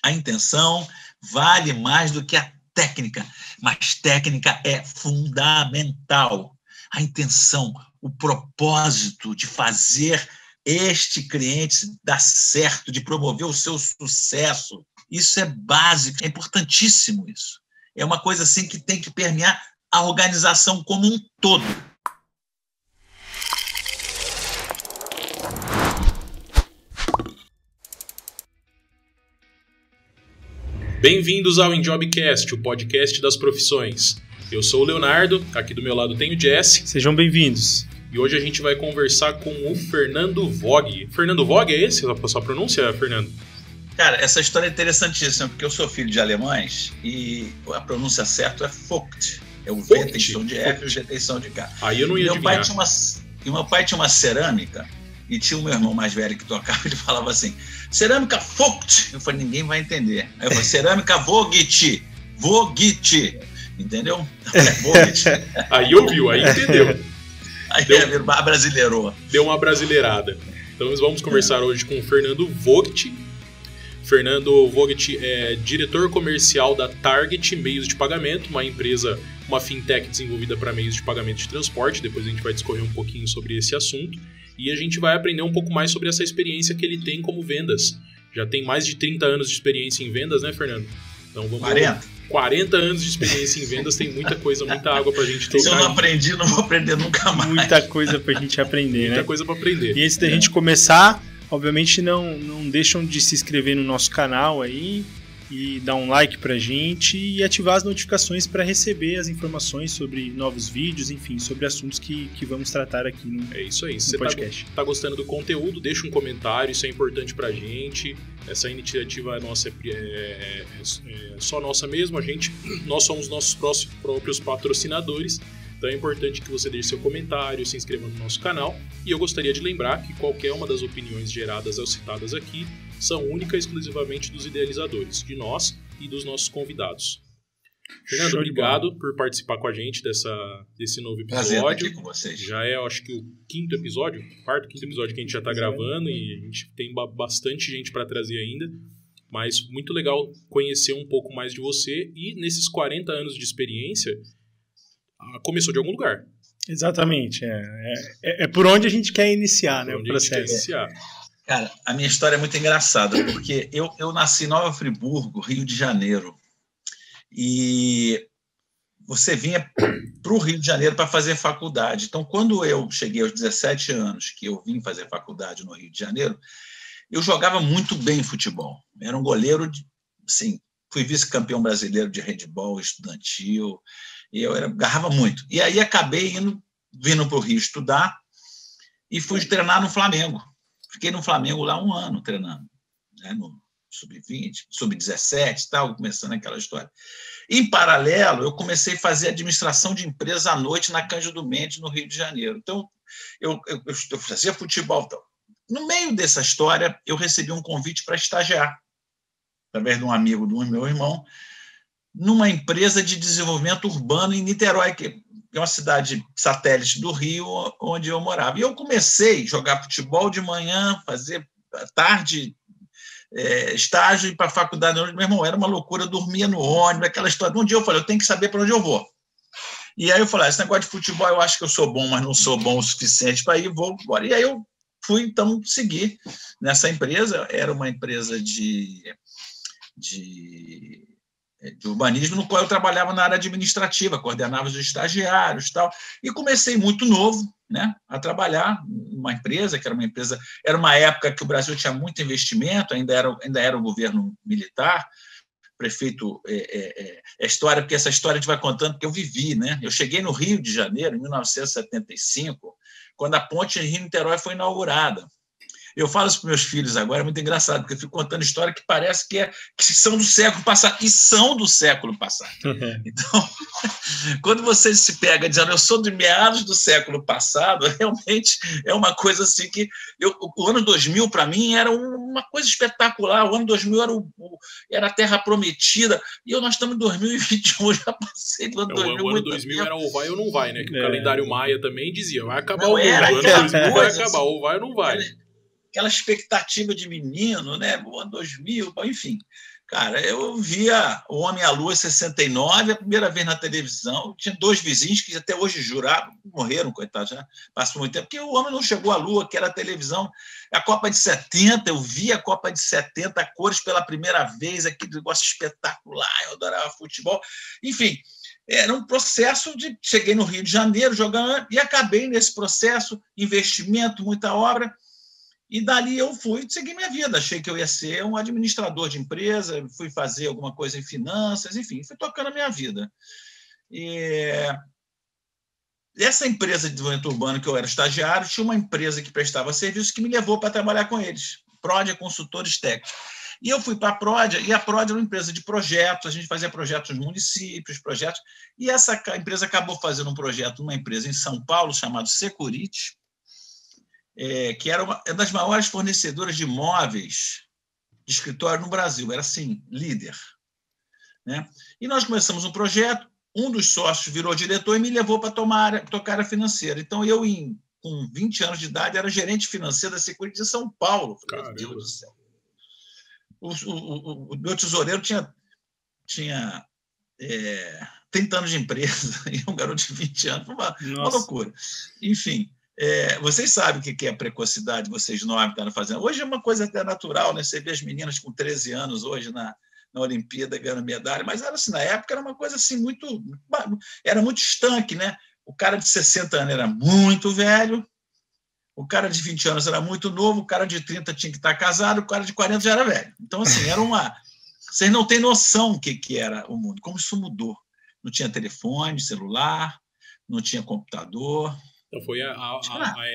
A intenção vale mais do que a técnica, mas técnica é fundamental. A intenção, o propósito de fazer este cliente dar certo, de promover o seu sucesso, isso é básico, é importantíssimo isso. É uma coisa assim que tem que permear a organização como um todo. Bem-vindos ao Enjobcast, o podcast das profissões. Eu sou o Leonardo, aqui do meu lado tem o Jesse. Sejam bem-vindos. E hoje a gente vai conversar com o Fernando Vogue. Fernando Vogue, é esse a sua pronúncia, Fernando? Cara, essa história é interessantíssima, porque eu sou filho de alemães e a pronúncia certa é Vogt. É o V, tem som de F e o G tem som de K. Aí eu não ia adivinhar. Meu pai tinha uma cerâmica e tinha o meu irmão mais velho que tocava, ele falava assim, cerâmica Vogt. Eu falei, ninguém vai entender. Aí eu falei, cerâmica Vogt. Vogt. Entendeu? Vogt. Aí ouviu, aí entendeu. Aí brasileirou. Deu uma brasileirada. Então nós vamos conversar hoje com o Fernando Vogt. Fernando Vogt é diretor comercial da Target Meios de Pagamento, uma empresa, uma fintech desenvolvida para meios de pagamento de transporte. Depois a gente vai discorrer um pouquinho sobre esse assunto. E a gente vai aprender um pouco mais sobre essa experiência que ele tem como vendas. Já tem mais de 30 anos de experiência em vendas, né, Fernando? Então vamos 40 anos de experiência em vendas, tem muita coisa, muita água pra gente tocar. Se eu não aprendi, não vou aprender nunca mais. Muita coisa pra gente aprender, Muita coisa pra aprender. E antes da gente começar, obviamente não deixam de se inscrever no nosso canal aí e dar um like pra gente e ativar as notificações para receber as informações sobre novos vídeos, enfim, sobre assuntos que vamos tratar aqui no podcast. É isso aí. Se você tá gostando do conteúdo, deixa um comentário, isso é importante pra gente. Essa iniciativa nossa é só nossa mesmo, nós somos nossos próprios patrocinadores, então é importante que você deixe seu comentário, se inscreva no nosso canal, e eu gostaria de lembrar que qualquer uma das opiniões geradas ou citadas aqui são única e exclusivamente dos idealizadores, de nós e dos nossos convidados. Fernando, obrigado por participar com a gente desse novo episódio. Prazer estar aqui com vocês. Já é, acho que o quinto episódio que a gente já está gravando e a gente tem bastante gente para trazer ainda, mas muito legal conhecer um pouco mais de você e nesses 40 anos de experiência, começou de algum lugar. Exatamente, é por onde a gente quer iniciar, né, o processo. Cara, a minha história é muito engraçada, porque eu nasci em Nova Friburgo, Rio de Janeiro, e você vinha para o Rio de Janeiro para fazer faculdade. Então, quando eu cheguei aos 17 anos, que eu vim fazer faculdade no Rio de Janeiro, eu jogava muito bem futebol. Era um goleiro, assim, fui vice-campeão brasileiro de handebol estudantil, e eu agarrava muito. E aí acabei vindo para o Rio estudar e fui treinar no Flamengo. Fiquei no Flamengo lá 1 ano treinando, né, no sub-20, sub-17 e tal, começando aquela história. Em paralelo, eu comecei a fazer administração de empresa à noite na Cândido Mendes, no Rio de Janeiro. Então, eu fazia futebol. Então. No meio dessa história, eu recebi um convite para estagiar, através de um amigo do meu irmão, numa empresa de desenvolvimento urbano em Niterói, que é uma cidade satélite do Rio, onde eu morava. E eu comecei a jogar futebol de manhã, fazer tarde, estágio, ir para a faculdade. Meu irmão, era uma loucura, dormia no ônibus, aquela história. Um dia eu falei, eu tenho que saber para onde eu vou. E aí eu falei, esse negócio de futebol, eu acho que eu sou bom, mas não sou bom o suficiente para ir, vou embora. E aí eu fui, então, seguir nessa empresa. Era uma empresa de urbanismo, no qual eu trabalhava na área administrativa, coordenava os estagiários e tal, e comecei muito novo, né, a trabalhar numa empresa, que era uma época que o Brasil tinha muito investimento, ainda era o governo militar, prefeito, história, porque essa história a gente vai contando, porque eu vivi, né, eu cheguei no Rio de Janeiro, em 1975, quando a ponte Rio-Niterói foi inaugurada. Eu falo isso para meus filhos agora, é muito engraçado, porque eu fico contando história que parece que são do século passado, e são do século passado. Então, quando você se pega dizendo eu sou de meados do século passado, realmente é uma coisa assim que... o ano 2000, para mim, era uma coisa espetacular. O ano 2000 era a Terra Prometida, e nós estamos em 2021, já passei do ano 2000. O ano 2000 era ou vai ou não vai, né? Que o calendário Maia também dizia, vai acabar o mundo, o ano 2000 vai acabar, ou vai ou não vai. Aquela expectativa de menino, né? O ano 2000, enfim. Cara, eu via O Homem à Lua em 69, a primeira vez na televisão. Tinha 2 vizinhos que até hoje juraram, morreram, coitados, já passou muito tempo, porque o homem não chegou à Lua, que era a televisão. A Copa de 70, eu vi a Copa de 70, a cores pela primeira vez, aquele negócio espetacular, eu adorava futebol. Enfim, era um processo de... Cheguei no Rio de Janeiro jogando e acabei nesse processo, investimento, muita obra. E dali eu fui seguir minha vida. Achei que eu ia ser um administrador de empresa, fui fazer alguma coisa em finanças, enfim, fui tocando a minha vida. E essa empresa de desenvolvimento urbano que eu era estagiário, tinha uma empresa que prestava serviço que me levou para trabalhar com eles, Prodia Consultores Técnicos. E eu fui para a Prodia, e a Prodia era uma empresa de projetos, a gente fazia projetos nos municípios, projetos, e essa empresa acabou fazendo um projeto numa empresa em São Paulo, chamado Security, que era uma das maiores fornecedoras de móveis de escritório no Brasil, era assim, líder. Né? E nós começamos um projeto, um dos sócios virou diretor e me levou para tocar a financeira. Então, eu, com 20 anos de idade, era gerente financeiro da Security de São Paulo. Meu Deus do céu. O meu tesoureiro tinha 30 anos de empresa e um garoto de 20 anos, uma loucura. Enfim, vocês sabem o que é a precocidade, vocês novos estão fazendo. Hoje é uma coisa até natural, né? Você vê as meninas com 13 anos hoje na Olimpíada ganhando medalha, mas era assim, na época era uma coisa assim era muito estanque, né? O cara de 60 anos era muito velho, o cara de 20 anos era muito novo, o cara de 30 tinha que estar casado, o cara de 40 já era velho. Então, assim, vocês não têm noção o que era o mundo, como isso mudou. Não tinha telefone, celular, não tinha computador. Então foi a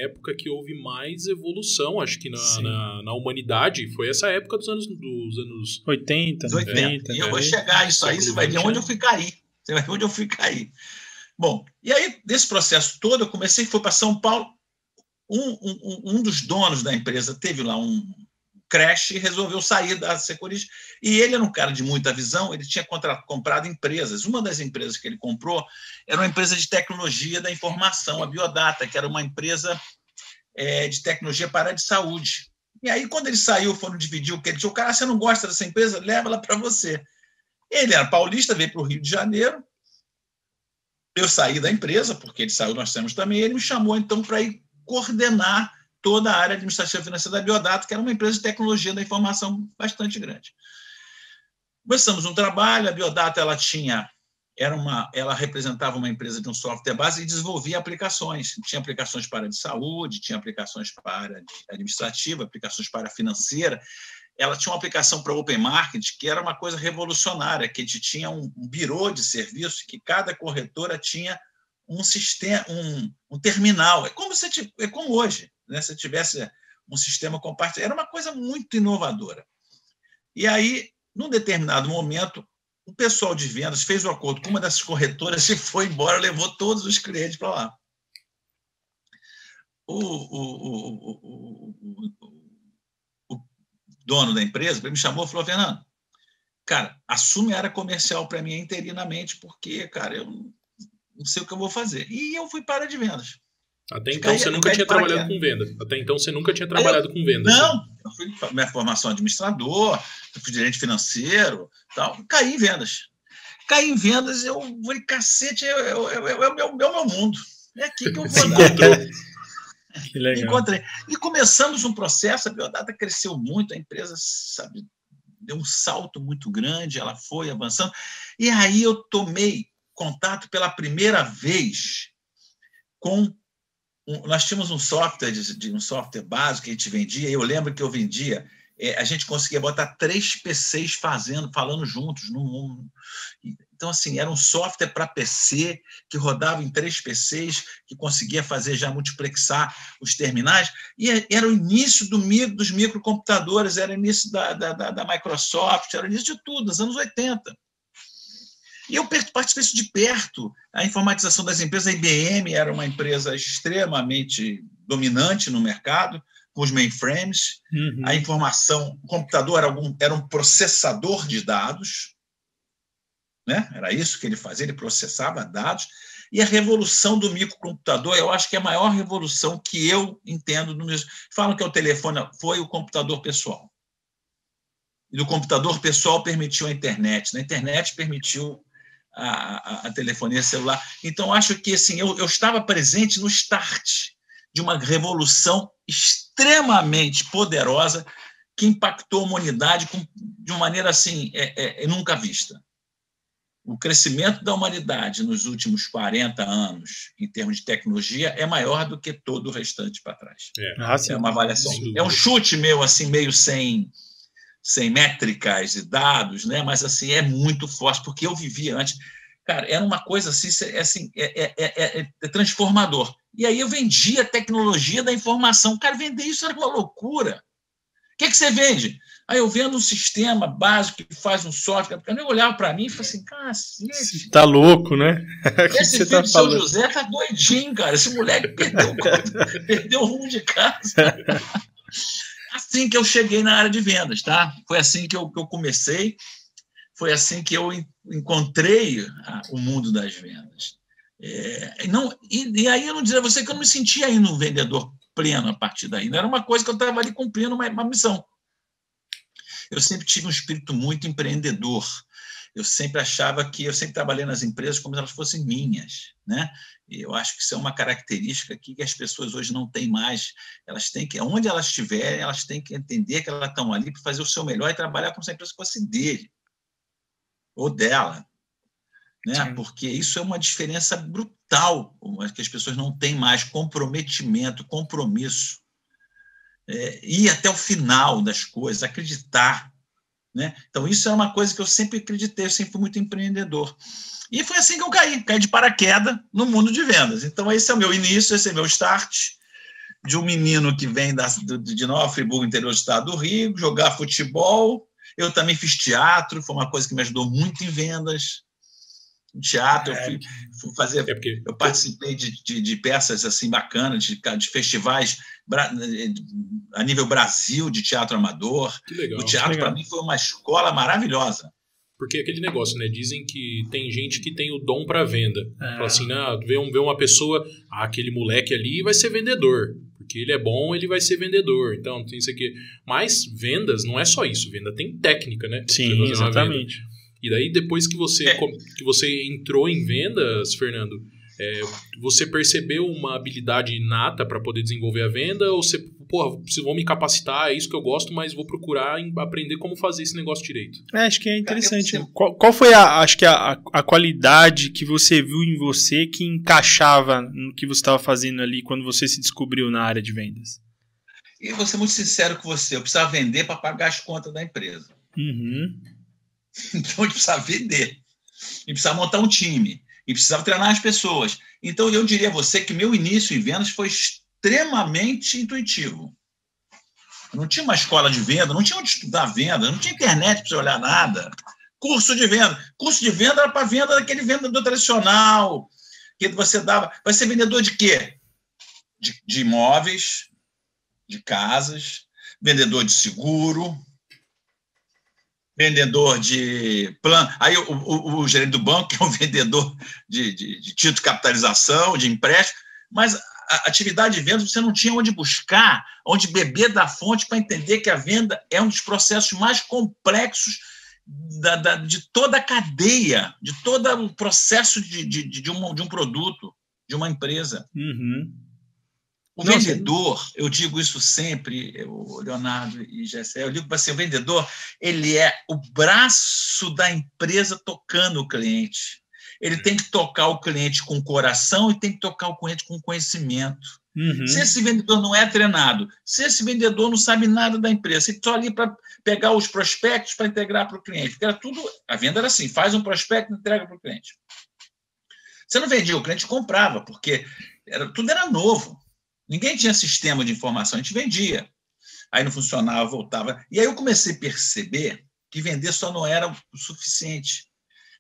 época que houve mais evolução, acho que na humanidade. Foi essa época dos anos 80, 90. E eu vou chegar a isso aí, você vai ver onde eu fui cair. Você vai ver onde eu fui cair. Bom, e aí, nesse processo todo, eu comecei, fui para São Paulo. Um dos donos da empresa teve lá um crash e resolveu sair da Security. E ele era um cara de muita visão, ele tinha comprado empresas. Uma das empresas que ele comprou era uma empresa de tecnologia da informação, a Biodata, que era uma empresa de tecnologia para a área de saúde. E aí, quando ele saiu, foram dividir o que ele disse: o cara, você não gosta dessa empresa? Leva ela para você. Ele era paulista, veio para o Rio de Janeiro. Eu saí da empresa, porque ele saiu, nós temos também. Ele me chamou, então, para ir coordenar toda a área administrativa financeira da Biodata, que era uma empresa de tecnologia da informação bastante grande. Começamos um trabalho, a Biodata ela representava uma empresa de um software base e desenvolvia aplicações. Tinha aplicações para a área de saúde, tinha aplicações para a área administrativa, aplicações para a financeira. Ela tinha uma aplicação para Open Market, que era uma coisa revolucionária, que a gente tinha um birô de serviço, que cada corretora tinha um sistema, um terminal. É como hoje, né? Se tivesse um sistema compartilhado. Era uma coisa muito inovadora. E aí, num determinado momento, o pessoal de vendas fez um acordo com uma dessas corretoras e foi embora, levou todos os clientes para lá. O dono da empresa me chamou e falou: Fernando, cara, assume a área comercial para mim interinamente, porque, cara, eu não sei o que eu vou fazer. E eu fui para a área de vendas. Até então você nunca tinha trabalhado com venda. Não, eu fui minha formação administrador, eu fui gerente financeiro, tal. Caí em vendas. Eu falei: cacete, é o meu mundo. É aqui que eu vou dar. Que legal. Encontrei. E começamos um processo, a Biodata cresceu muito, a empresa, sabe, deu um salto muito grande, ela foi avançando. E aí eu tomei contato pela primeira vez com... Nós tínhamos um software, um software básico que a gente vendia, e eu lembro que eu vendia, a gente conseguia botar 3 PCs falando juntos. Então, assim, era um software para PC, que rodava em 3 PCs, que conseguia fazer já multiplexar os terminais, e era o início dos microcomputadores, era o início da Microsoft, era o início de tudo, nos anos 80. E eu participei disso de perto. A informatização das empresas, a IBM era uma empresa extremamente dominante no mercado, com os mainframes. Uhum. A informação, o computador era um processador de dados, né? Era isso que ele fazia, ele processava dados. E a revolução do microcomputador, eu acho que é a maior revolução que eu entendo. Falam que o telefone foi o computador pessoal. E do computador pessoal permitiu a internet. Na internet permitiu a telefonia celular. Então, acho que assim, eu estava presente no start de uma revolução extremamente poderosa que impactou a humanidade de uma maneira assim, nunca vista. O crescimento da humanidade nos últimos 40 anos, em termos de tecnologia, é maior do que todo o restante para trás. É uma avaliação. É um chute meu, assim, meio sem métricas e dados, né? Mas assim, é muito forte, porque eu vivia antes. Cara, era uma coisa assim, transformador. E aí eu vendia a tecnologia da informação. Cara, vender isso era uma loucura. O que você vende? Aí eu vendo um sistema básico que faz um software. Porque eu olhava para mim e falei assim, cacete. Você tá louco, né? Esse filho tá do seu José tá doidinho, cara. Esse moleque perdeu o rumo de casa. Assim que eu cheguei na área de vendas, tá? Foi assim que eu comecei, foi assim que eu encontrei o mundo das vendas. E aí eu não diria a você que eu não me sentia ainda um vendedor pleno a partir daí. Não era uma coisa que eu estava ali cumprindo uma missão. Eu sempre tive um espírito muito empreendedor. Eu sempre trabalhei nas empresas como se elas fossem minhas, né? E eu acho que isso é uma característica que as pessoas hoje não têm mais. Elas têm que, onde elas estiverem, elas têm que entender que elas estão ali para fazer o seu melhor e trabalhar como se a empresa fosse dele ou dela, né? Porque isso é uma diferença brutal, que as pessoas não têm mais comprometimento, compromisso, ir até o final das coisas, acreditar. Né? Então, isso é uma coisa que eu sempre acreditei, eu sempre fui muito empreendedor. E foi assim que eu caí de paraquedas no mundo de vendas. Então, esse é o meu início, esse é o meu start, de um menino que vem de Nova Friburgo, interior do estado do Rio, jogar futebol. Eu também fiz teatro, foi uma coisa que me ajudou muito em vendas. No teatro, eu fui fazer. Eu participei de peças assim bacanas, de festivais a nível Brasil de teatro amador. Que legal. O teatro, para mim, foi uma escola maravilhosa. Porque é aquele negócio, né? Dizem que tem gente que tem o dom para venda. Fala assim, vê uma pessoa, aquele moleque ali vai ser vendedor. Porque ele é bom, ele vai ser vendedor. Então, tem isso aqui. Mas vendas não é só isso. Venda tem técnica, né? Sim, exatamente. E daí, depois que você entrou em vendas, Fernando, você percebeu uma habilidade inata para poder desenvolver a venda? Ou você, vou me capacitar, é isso que eu gosto, mas vou procurar aprender como fazer esse negócio direito? Acho que é interessante. Qual foi a qualidade que você viu em você que encaixava no que você estava fazendo ali quando você se descobriu na área de vendas? E vou ser muito sincero com você, eu precisava vender para pagar as contas da empresa. Uhum. Então, eu precisava vender, e precisava montar um time, e precisava treinar as pessoas. Então, eu diria a você que meu início em vendas foi extremamente intuitivo. Eu não tinha uma escola de venda, não tinha onde estudar venda, não tinha internet para você olhar nada. Curso de venda. Curso de venda era para venda daquele vendedor tradicional, que você dava. Vai ser vendedor de quê? De imóveis, de casas, vendedor de seguro, vendedor de plano. Aí o gerente do banco, que é um vendedor de título de capitalização, de empréstimo, mas a atividade de venda você não tinha onde buscar, onde beber da fonte para entender que a venda é um dos processos mais complexos de toda a cadeia, de todo o processo de um produto, de uma empresa. Uhum. O vendedor, eu digo isso sempre, Leonardo e Gessé, eu digo para você, o vendedor, ele é o braço da empresa tocando o cliente. Ele tem que tocar o cliente com coração e tem que tocar o cliente com conhecimento. Uhum. Se esse vendedor não é treinado, se esse vendedor não sabe nada da empresa, ele está ali para pegar os prospectos para integrar para o cliente. Porque a venda era assim, faz um prospecto e entrega para o cliente. Você não vendia, o cliente comprava, porque tudo era novo. Ninguém tinha sistema de informação, a gente vendia. Aí não funcionava, voltava. E aí eu comecei a perceber que vender só não era o suficiente.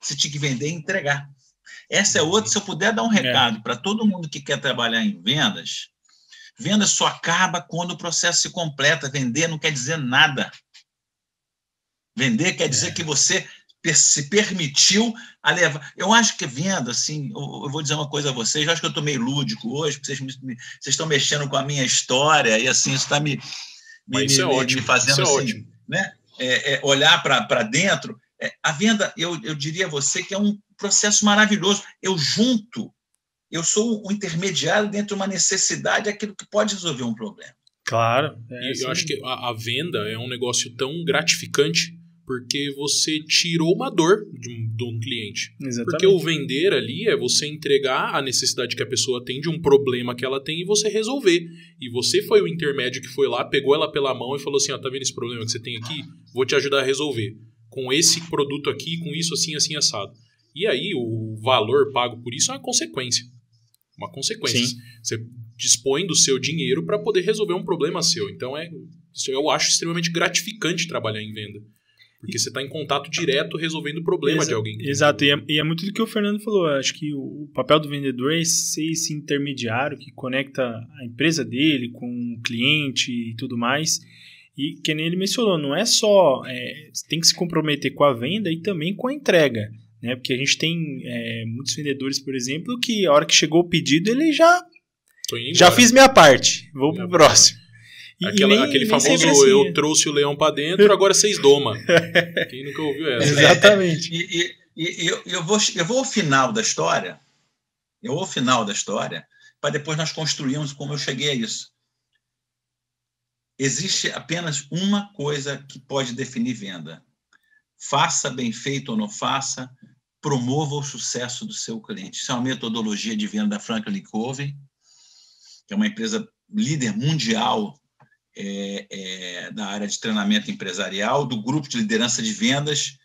Você tinha que vender e entregar. Essa é outra, se eu puder dar um recado para todo mundo que quer trabalhar em vendas, venda só acaba quando o processo se completa. Vender não quer dizer nada. Vender quer dizer que você se permitiu a levar. Eu acho que venda, assim, eu vou dizer uma coisa a vocês, eu acho que eu estou meio lúdico hoje, porque vocês estão mexendo com a minha história, e assim, isso está me fazendo isso é assim, ótimo. Né? olhar para dentro. A venda, eu diria a você que é um processo maravilhoso. Eu sou um intermediário dentro de uma necessidade, aquilo que pode resolver um problema. Claro. E eu acho que a venda é um negócio tão gratificante porque você tirou uma dor de um cliente. Exatamente. Porque o vender ali é você entregar a necessidade que a pessoa tem de um problema que ela tem e você resolver. E você foi o intermédio que foi lá, pegou ela pela mão e falou assim, tá vendo esse problema que você tem aqui? Vou te ajudar a resolver. Com esse produto aqui, com isso assim, assim, assado. E aí o valor pago por isso é uma consequência. Uma consequência. Sim. Você dispõe do seu dinheiro para poder resolver um problema seu. Então, isso eu acho extremamente gratificante trabalhar em venda. Porque você está em contato direto resolvendo o problema de alguém. Exato, e é muito do que o Fernando falou. Eu acho que o papel do vendedor é ser esse intermediário que conecta a empresa dele com o cliente e tudo mais. E que nem ele mencionou, não é só... você tem que se comprometer com a venda e também com a entrega. Né? Porque a gente tem muitos vendedores, por exemplo, que a hora que chegou o pedido, ele já fiz minha parte, vou pro próximo. Aquele famoso assim, eu trouxe o leão para dentro, agora vocês domam. Quem nunca ouviu essa? Exatamente. Eu vou ao final da história, para depois nós construirmos como eu cheguei a isso. Existe apenas uma coisa que pode definir venda. Faça bem feito ou não faça, promova o sucesso do seu cliente. Isso é uma metodologia de venda da Franklin Covey, que é uma empresa líder mundial da área de treinamento empresarial, do grupo de liderança de vendas,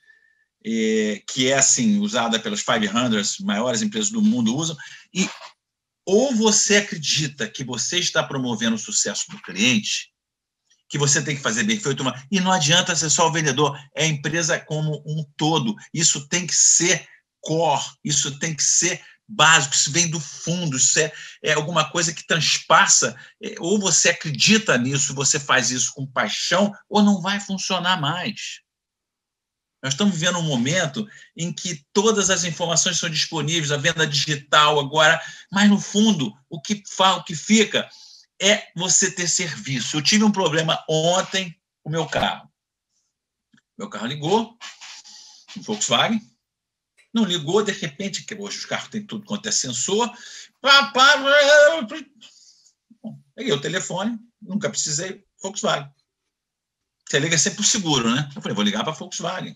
que é assim, usada pelas 500 maiores empresas do mundo usam. E ou você acredita que você está promovendo o sucesso do cliente, que você tem que fazer bem feito, e não adianta ser só o vendedor, é a empresa como um todo. Isso tem que ser core, isso tem que ser básico, isso vem do fundo, isso é alguma coisa que transpassa, ou você acredita nisso, você faz isso com paixão, ou não vai funcionar mais. Nós estamos vivendo um momento em que todas as informações são disponíveis, a venda digital agora, mas no fundo, o que fica é você ter serviço. Eu tive um problema ontem com o meu carro. Meu carro ligou, um Volkswagen, não ligou, de repente, que hoje os carros têm tudo quanto é sensor. Peguei o telefone, nunca precisei, Volkswagen. Você liga sempre para o seguro, né? Eu falei, vou ligar para a Volkswagen.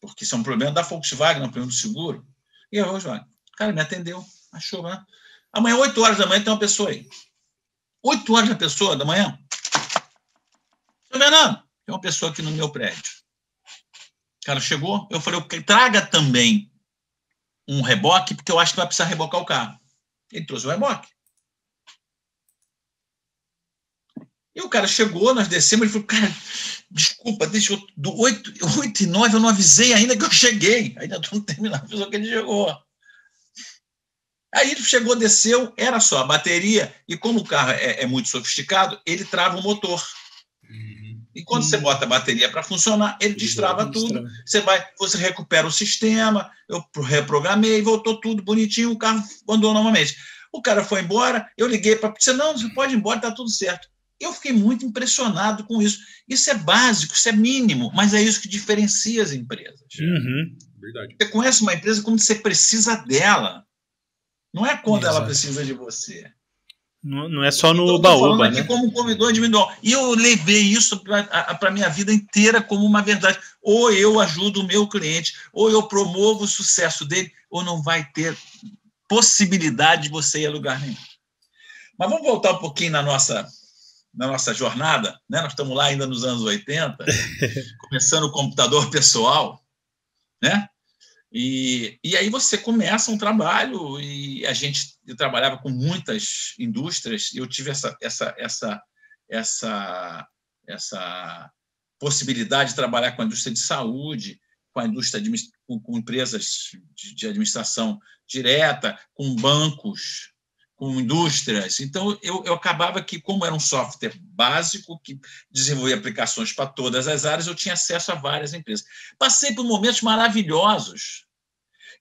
Porque isso é um problema da Volkswagen, não é um problema do seguro. E a Volkswagen, o cara me atendeu, achou, né? Amanhã, 8 horas da manhã, tem uma pessoa aí. 8 horas da manhã. Seu Fernando, tem uma pessoa aqui no meu prédio. O cara chegou, eu falei, traga também um reboque, porque eu acho que vai precisar rebocar o carro. Ele trouxe o reboque. E o cara chegou, nós descemos, ele falou, cara, desculpa, do 8h09 eu não avisei ainda que eu cheguei. Ainda estou terminando, a pessoa que ele chegou. Aí ele chegou, desceu, era só a bateria, e como o carro é muito sofisticado, ele trava o motor. E quando você bota a bateria para funcionar, ele destrava tudo. Você recupera o sistema, eu reprogramei, voltou tudo bonitinho, o carro andou novamente. O cara foi embora, eu liguei para ele, não, você pode ir embora, está tudo certo. Eu fiquei muito impressionado com isso. Isso é básico, isso é mínimo, mas é isso que diferencia as empresas. Verdade. Você conhece uma empresa quando você precisa dela. Não é quando ela precisa de você. Não é só no então, baúba, aqui né? Como um convidor individual. E eu levei isso para a minha vida inteira como uma verdade. Ou eu ajudo o meu cliente, ou eu promovo o sucesso dele, ou não vai ter possibilidade de você ir a lugar nenhum. Mas vamos voltar um pouquinho na nossa jornada, né? Nós estamos lá ainda nos anos 80, começando o computador pessoal, né? E aí você começa um trabalho, e eu trabalhava com muitas indústrias, e eu tive essa possibilidade de trabalhar com a indústria de saúde, com a indústria com empresas de administração direta, com bancos, com indústrias. Então, eu acabava que, como era um software básico, que desenvolvia aplicações para todas as áreas, eu tinha acesso a várias empresas. Passei por momentos maravilhosos.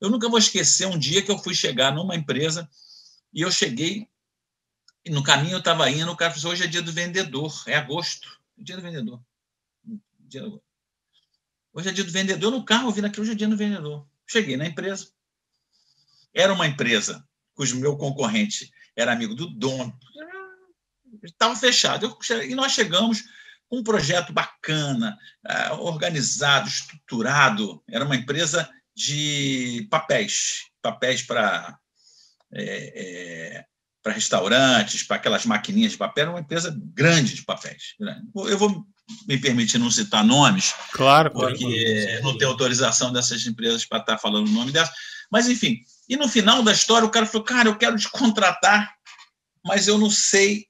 Eu nunca vou esquecer um dia que eu fui chegar numa empresa e eu cheguei, e no caminho eu estava indo, o cara falou, hoje é dia do vendedor, é agosto, é dia do vendedor. Hoje é dia do vendedor. No carro, eu vi naquele, hoje é dia do vendedor. Cheguei na empresa. Era uma empresa cujo meu concorrente era amigo do dono. Estava fechado. E nós chegamos com um projeto bacana, organizado, estruturado. Era uma empresa de papéis para restaurantes, para aquelas maquininhas de papel. Era uma empresa grande de papéis. Eu vou me permitir não citar nomes, claro, porque não tenho autorização dessas empresas para estar falando o nome dessas. Mas, enfim, e no final da história o cara falou, cara, eu quero te contratar, mas eu não sei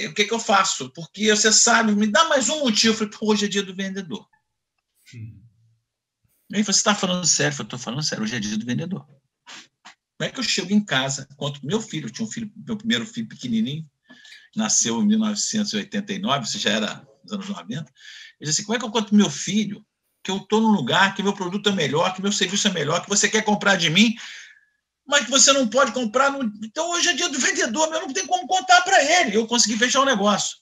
o que eu faço, porque você sabe, me dá mais um motivo. Eu falei, hoje é dia do vendedor. Ele falou, você está falando sério? Eu falei, estou falando sério, hoje é dia do vendedor. Como é que eu chego em casa, conto meu filho, eu tinha um filho, meu primeiro filho pequenininho, nasceu em 1989, isso já era nos anos 90. Ele disse assim, como é que eu conto meu filho que eu estou num lugar, que meu produto é melhor, que meu serviço é melhor, que você quer comprar de mim, mas que você não pode comprar. Então, hoje é dia do vendedor, eu não tenho como contar para ele. Eu consegui fechar o negócio.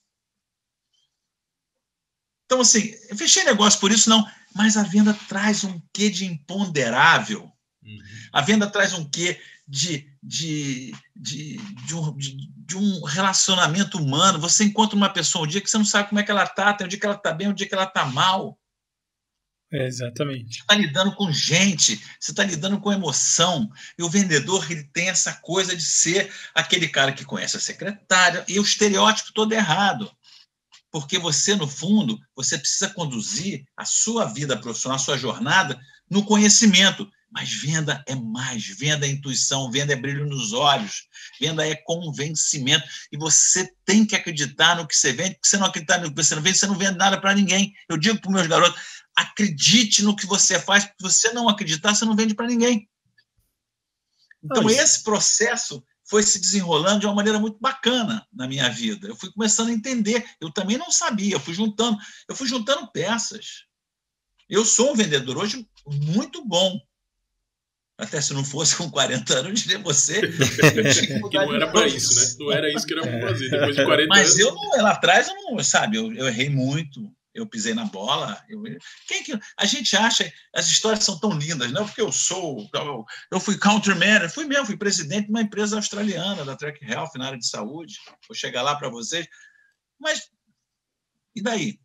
Então, assim, eu fechei negócio por isso, não. Mas a venda traz um quê de imponderável. A venda traz um quê de um relacionamento humano. Você encontra uma pessoa um dia que você não sabe como é que ela está, tem um dia que ela está bem, um dia que ela está mal. Exatamente. Você está lidando com gente, você está lidando com emoção. E o vendedor, ele tem essa coisa de ser aquele cara que conhece a secretária, e o estereótipo todo errado. Porque você, no fundo, você precisa conduzir a sua vida profissional, a sua jornada, no conhecimento. Mas venda é mais, venda é intuição, venda é brilho nos olhos, venda é convencimento. E você tem que acreditar no que você vende, porque se você não acreditar no que você não vende, você não vende nada para ninguém. Eu digo para os meus garotos, acredite no que você faz, porque se você não acreditar, você não vende para ninguém. Então, esse processo foi se desenrolando de uma maneira muito bacana na minha vida. Eu fui começando a entender. Eu também não sabia, eu fui juntando peças. Eu sou um vendedor hoje muito bom. Até se não fosse com 40 anos, eu diria você. Que não era para isso, né? Não era isso que era para fazer. Depois de 40 Mas anos. Mas lá atrás, eu errei muito. Eu pisei na bola. A gente acha, as histórias são tão lindas, não? Porque eu fui countryman, fui presidente de uma empresa australiana, da Track Health, na área de saúde. Vou chegar lá para vocês. Mas, e daí?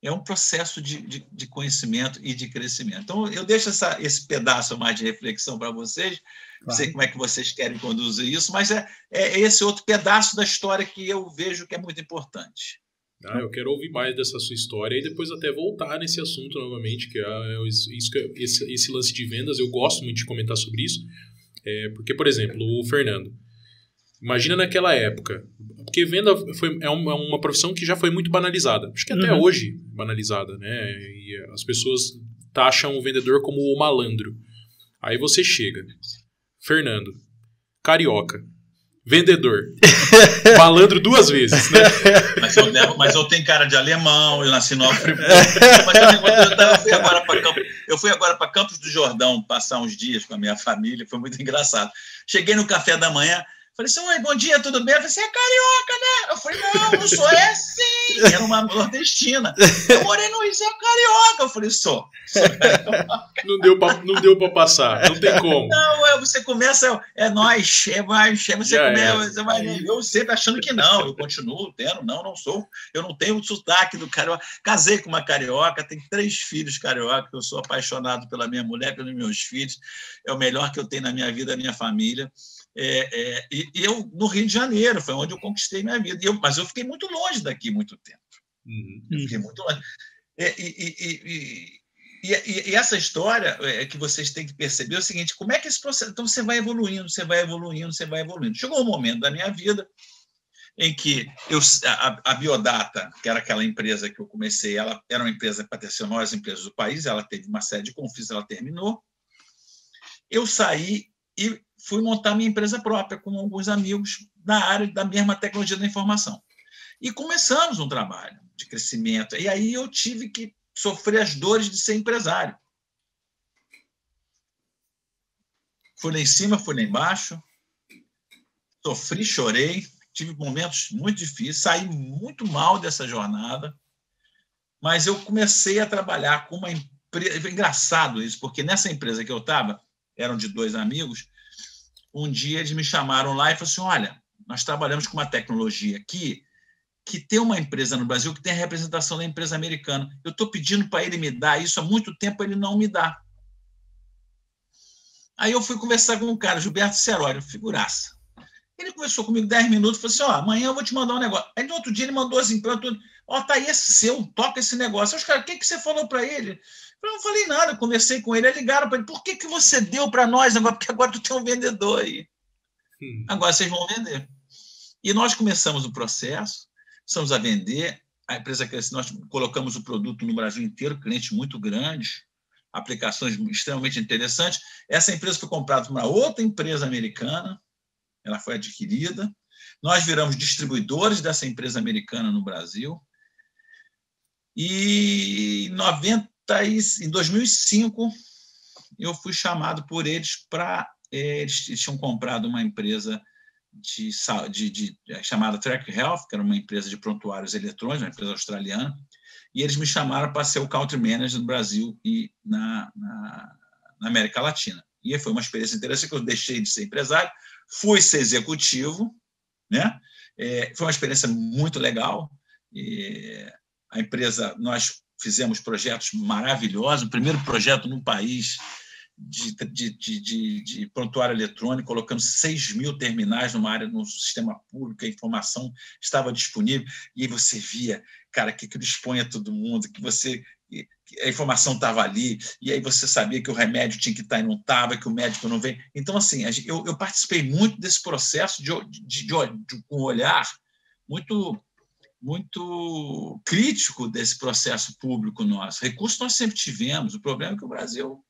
É um processo de conhecimento e de crescimento. Então, eu deixo esse pedaço mais de reflexão para vocês, não sei como é que vocês querem conduzir isso, mas é esse outro pedaço da história que eu vejo que é muito importante. Eu quero ouvir mais dessa sua história e depois até voltar nesse assunto novamente, que esse lance de vendas, eu gosto muito de comentar sobre isso, porque, por exemplo, o Fernando, imagina naquela época, porque venda é uma profissão que já foi muito banalizada, acho que até hoje banalizada, né? E as pessoas taxam o vendedor como o malandro. Aí você chega, Fernando, carioca, vendedor, malandro 2 vezes, né? Mas eu tenho cara de alemão, eu nasci no Friburgo. Eu fui agora para Campos do Jordão passar uns dias com a minha família, foi muito engraçado. Cheguei no café da manhã, falei assim, oi, bom dia, tudo bem? Eu falei, você é carioca, né? Eu falei, não sou, sim. Era uma nordestina. Eu morei no Rio, você é carioca. Eu falei, sou carioca. Não deu para passar, não tem como. Não, você começa, nós, você vai, eu sempre achando que não, eu continuo tendo, não sou, eu não tenho o sotaque do carioca. Casei com uma carioca, tenho 3 filhos carioca, eu sou apaixonado pela minha mulher, pelos meus filhos, é o melhor que eu tenho na minha vida, a minha família. E eu, no Rio de Janeiro, foi onde eu conquistei minha vida. Mas eu fiquei muito longe daqui muito tempo. Eu fiquei muito longe. E essa história que vocês têm que perceber é o seguinte, como é que esse processo... Então, você vai evoluindo. Chegou um momento da minha vida em que a Biodata, que era aquela empresa que eu comecei, ela era uma empresa para ter as maiores empresas do país, ela teve uma série de conflitos, ela terminou. Eu saí e fui montar minha empresa própria com alguns amigos da área da mesma tecnologia da informação. E começamos um trabalho de crescimento. E aí eu tive que sofrer as dores de ser empresário. Fui lá em cima, fui lá embaixo, sofri, chorei, tive momentos muito difíceis, saí muito mal dessa jornada, mas eu comecei a trabalhar com uma empresa. Engraçado isso, porque nessa empresa que eu estava, eram de 2 amigos, um dia eles me chamaram lá e falaram assim: olha, nós trabalhamos com uma tecnologia aqui que tem uma empresa no Brasil que tem a representação da empresa americana. Eu estou pedindo para ele me dar isso há muito tempo, ele não me dá. Aí eu fui conversar com um cara, Gilberto Ceroli, figuraça. Ele conversou comigo 10 minutos, falou assim: ó, amanhã eu vou te mandar um negócio. Aí no outro dia ele mandou assim, ó, tá aí esse seu, toca esse negócio. Aí os caras, o que você falou para ele? Eu não falei nada, eu conversei com ele, aí ligaram para ele: por que você deu para nós agora? Porque agora tu tem um vendedor aí. Agora vocês vão vender. E nós começamos o processo, começamos a vender, a empresa cresceu, nós colocamos o produto no Brasil inteiro, clientes muito grandes, aplicações extremamente interessantes. Essa empresa foi comprada por uma outra empresa americana, ela foi adquirida. Nós viramos distribuidores dessa empresa americana no Brasil. E em 2005, eu fui chamado por eles para... Eles tinham comprado uma empresa chamada Track Health, que era uma empresa de prontuários eletrônicos, uma empresa australiana, e eles me chamaram para ser o Country Manager no Brasil e na América Latina. E foi uma experiência interessante, que eu deixei de ser empresário, fui ser executivo, né? Foi uma experiência muito legal. A empresa, nós fizemos projetos maravilhosos, o primeiro projeto no país de prontuário eletrônico, colocando 6.000 terminais no sistema público, a informação estava disponível, e aí você via, cara, que expõe a todo mundo, que a informação estava ali, e aí você sabia que o remédio tinha que estar e não estava, que o médico não veio. Então, assim, eu participei muito desse processo com um olhar muito crítico desse processo público nosso. Recursos nós sempre tivemos, o problema é que o Brasil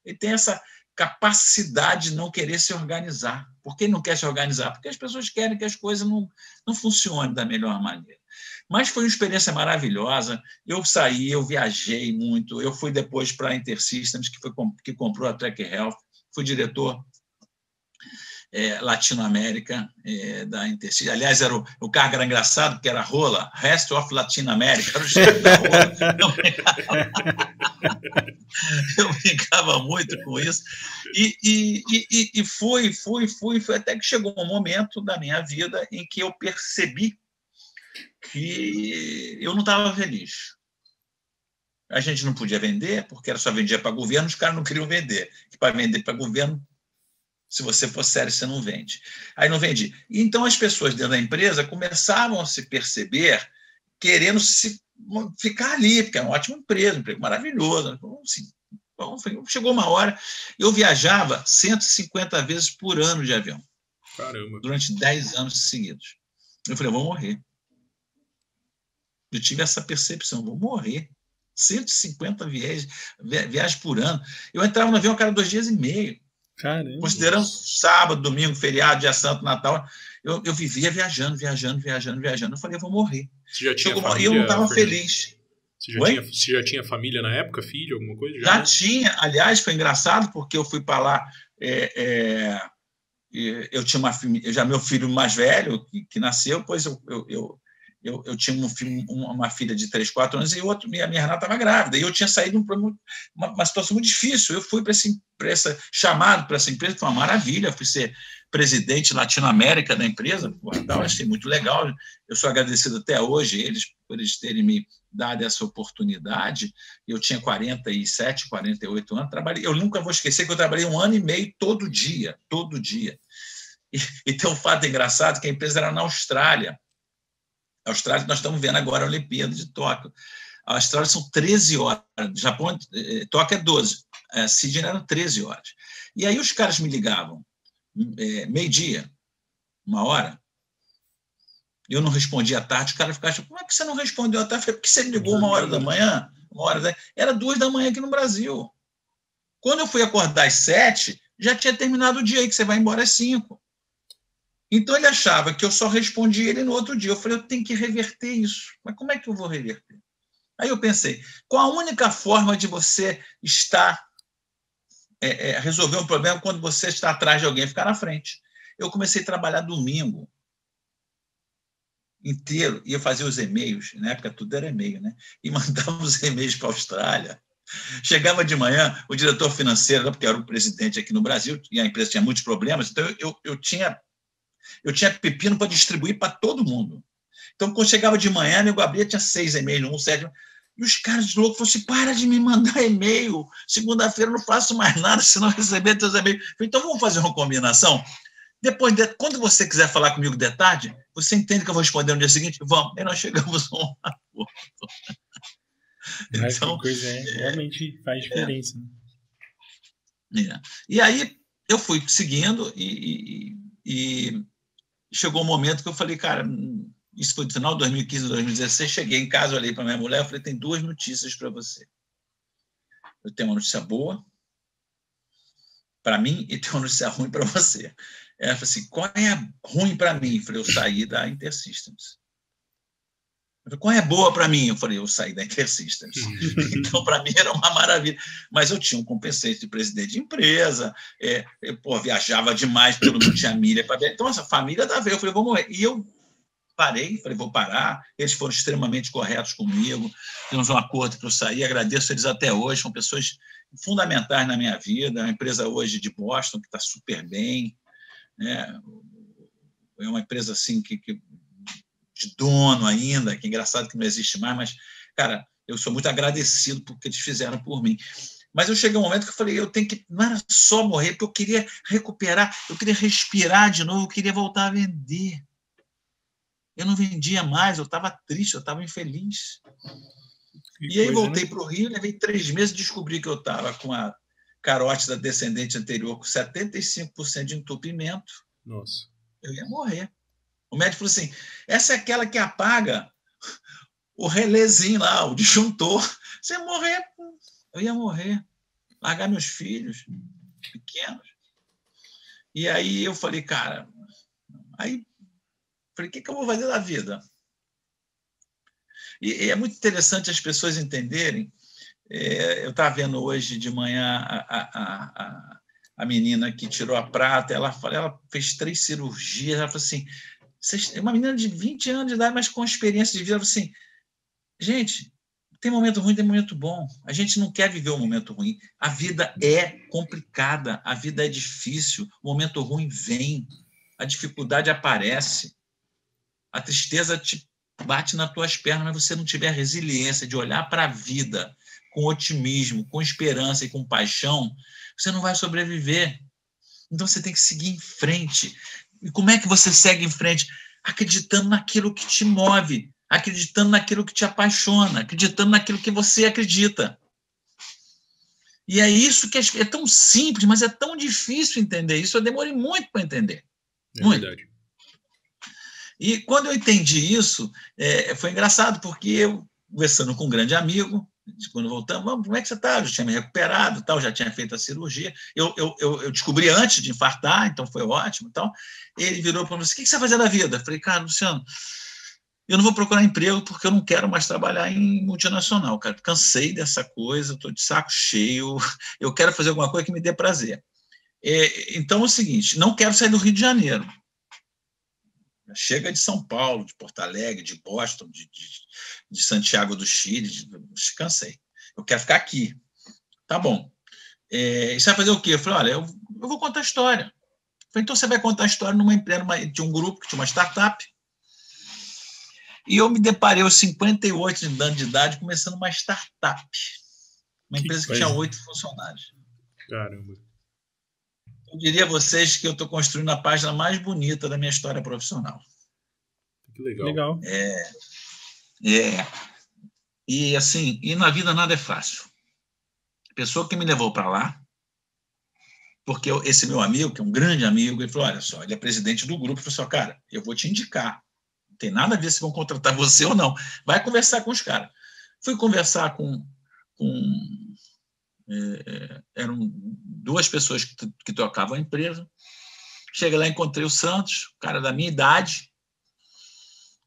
ele tem essa capacidade de não querer se organizar. Por que ele não quer se organizar? Porque as pessoas querem que as coisas não funcionem da melhor maneira. Mas foi uma experiência maravilhosa. Eu saí, eu viajei muito. Eu fui depois para a InterSystems, que comprou a Track Health. Fui diretor Latinoamérica da InterSystems. Aliás, o cargo era engraçado, porque era rola, Rest of Latin America. Era o chefe da rola. Eu brincava muito com isso. E fui, até que chegou um momento da minha vida em que eu percebi que eu não estava feliz. A gente não podia vender, porque só vendia para governo, os caras não queriam vender. Que para vender para governo, se você for sério, você não vende. Aí não vendi. Então, as pessoas dentro da empresa começavam a se perceber querendo ficar ali, porque é uma ótima empresa, um emprego maravilhoso. Então, assim, chegou uma hora, eu viajava 150 vezes por ano de avião. Caramba. Durante 10 anos seguidos. Eu falei: eu vou morrer. Eu tive essa percepção: vou morrer. 150 viagens por ano. Eu entrava no avião a cada 2 dias e meio. Caramba. Considerando sábado, domingo, feriado, dia santo, Natal, eu vivia viajando. Eu falei: eu vou morrer. Você já tinha família, e eu não estava feliz. Você já tinha família na época, filho, alguma coisa? Já tinha. Aliás, foi engraçado, porque eu fui para lá. Eu tinha já meu filho mais velho, que nasceu, pois eu tinha uma filha de 3, 4 anos, e minha Renata estava grávida, e eu tinha saído uma situação muito difícil. Eu fui chamado para essa empresa, foi uma maravilha. Eu fui ser presidente Latinoamérica da empresa, eu achei muito legal. Eu sou agradecido até hoje por eles terem me dado essa oportunidade. Eu tinha 47, 48 anos, eu nunca vou esquecer que eu trabalhei 1 ano e meio todo dia. E tem um fato engraçado, que a empresa era na Austrália. A Austrália, nós estamos vendo agora a Olimpíada de Tóquio. A Austrália são 13 horas, Japão, Tóquio é 12, Sydney eram 13 horas. E aí os caras me ligavam, meio-dia, 1h, eu não respondia à tarde, os caras ficavam tipo: como é que você não respondeu à tarde? Falei: porque você me ligou 1h da manhã? Era 2 da manhã aqui no Brasil. Quando eu fui acordar às 7, já tinha terminado o dia aí, que você vai embora às 5. Então, ele achava que eu só respondia ele no outro dia. Eu falei: eu tenho que reverter isso. Mas como é que eu vou reverter? Aí eu pensei: qual a única forma de você resolver um problema quando você está atrás de alguém? Ficar na frente. Eu comecei a trabalhar domingo. inteiro, ia fazer os e-mails, na época tudo era e-mail, né? E mandava os e-mails para a Austrália. Chegava de manhã, o diretor financeiro, porque era o presidente aqui no Brasil, e a empresa tinha muitos problemas, então eu tinha pepino para distribuir para todo mundo. Então, quando chegava de manhã, eu abria, tinha 6 e-mails, 1, 7. E os caras de louco falaram assim: para de me mandar e-mail. Segunda-feira eu não faço mais nada se não receber teus e-mails. Falei, então vamos fazer uma combinação? Depois, quando você quiser falar comigo de tarde, você entende que eu vou responder no dia seguinte? Vamos. Aí nós chegamos a um acordo. Então, coisa realmente faz diferença. E aí eu fui seguindo e chegou um momento que eu falei, cara, isso foi no final de 2015, 2016, cheguei em casa, olhei para minha mulher e falei, tem 2 notícias para você. Eu tenho uma notícia boa para mim e tenho uma notícia ruim para você. Ela falou assim, qual é ruim para mim? Eu falei, eu saí da InterSystems. Qual é boa para mim? Eu falei, eu saí da InterSystems. Então, para mim, era uma maravilha. Mas eu tinha um compensante de presidente de empresa, eu viajava demais, todo mundo tinha milha para ver. Então, essa família da veia. Eu falei, vou morrer. E eu parei, falei, vou parar. Eles foram extremamente corretos comigo. Temos um acordo para eu sair. Agradeço eles até hoje. São pessoas fundamentais na minha vida. É uma empresa hoje de Boston que está super bem. Né? É uma empresa assim que de dono ainda, que é engraçado que não existe mais, mas, cara, eu sou muito agradecido por que eles fizeram por mim. Mas eu cheguei a um momento que eu falei, eu tenho que, não era só morrer, porque eu queria recuperar, eu queria respirar de novo, eu queria voltar a vender. Eu não vendia mais, eu estava triste, eu estava infeliz. E aí voltei para o Rio, levei 3 meses, descobri que eu estava com a carótida descendente anterior com 75% de entupimento. Nossa. Eu ia morrer. O médico falou assim, essa é aquela que apaga o relézinho lá, o disjuntor. Você ia morrer. Eu ia morrer. Largar meus filhos pequenos. E aí eu falei, cara... Aí falei, o que eu vou fazer da vida? E é muito interessante as pessoas entenderem. Eu estava vendo hoje de manhã a menina que tirou a prata, ela fez 3 cirurgias, ela falou assim... É uma menina de 20 anos de idade, mas com experiência de vida, assim, gente, tem momento ruim, tem momento bom. A gente não quer viver um momento ruim. A vida é complicada, a vida é difícil, o momento ruim vem, a dificuldade aparece, a tristeza te bate nas tuas pernas, mas você não tiver resiliência de olhar para a vida com otimismo, com esperança e com paixão, você não vai sobreviver. Então você tem que seguir em frente. E como é que você segue em frente? Acreditando naquilo que te move, acreditando naquilo que te apaixona, acreditando naquilo que você acredita. E é isso que é tão simples, mas é tão difícil entender isso. Eu demorei muito para entender. Muito. Verdade. E quando eu entendi isso, foi engraçado, porque eu, conversando com um grande amigo, quando voltamos, como é que você está? Eu já tinha me recuperado, tal, já tinha feito a cirurgia. Eu descobri antes de infartar, então foi ótimo. Então, ele virou para mim e disse, o que você vai fazer da vida? Eu falei, cara, Luciano, eu não vou procurar emprego porque eu não quero mais trabalhar em multinacional, cara. Cansei dessa coisa, estou de saco cheio, eu quero fazer alguma coisa que me dê prazer. Então, é o seguinte, não quero sair do Rio de Janeiro. Chega de São Paulo, de Porto Alegre, de Boston, de Santiago do Chile, cansei. Eu quero ficar aqui. Tá bom. E você vai fazer o quê? Eu falei, olha, eu vou contar a história. Eu falei, então você vai contar a história numa empresa, de um grupo que tinha uma startup. E eu me deparei aos 58 anos de idade começando uma startup. Uma empresa que tinha 8 funcionários. Caramba. Eu diria a vocês que eu estou construindo a página mais bonita da minha história profissional. Que legal. E assim, e na vida nada é fácil. A pessoa que me levou para lá, porque esse meu amigo, que é um grande amigo, ele falou, olha só, ele é presidente do grupo, ele falou assim, cara, eu vou te indicar. Não tem nada a ver se vão contratar você ou não. Vai conversar com os caras. Fui conversar eram 2 pessoas que tocavam a empresa. Cheguei lá, encontrei o Santos, cara da minha idade,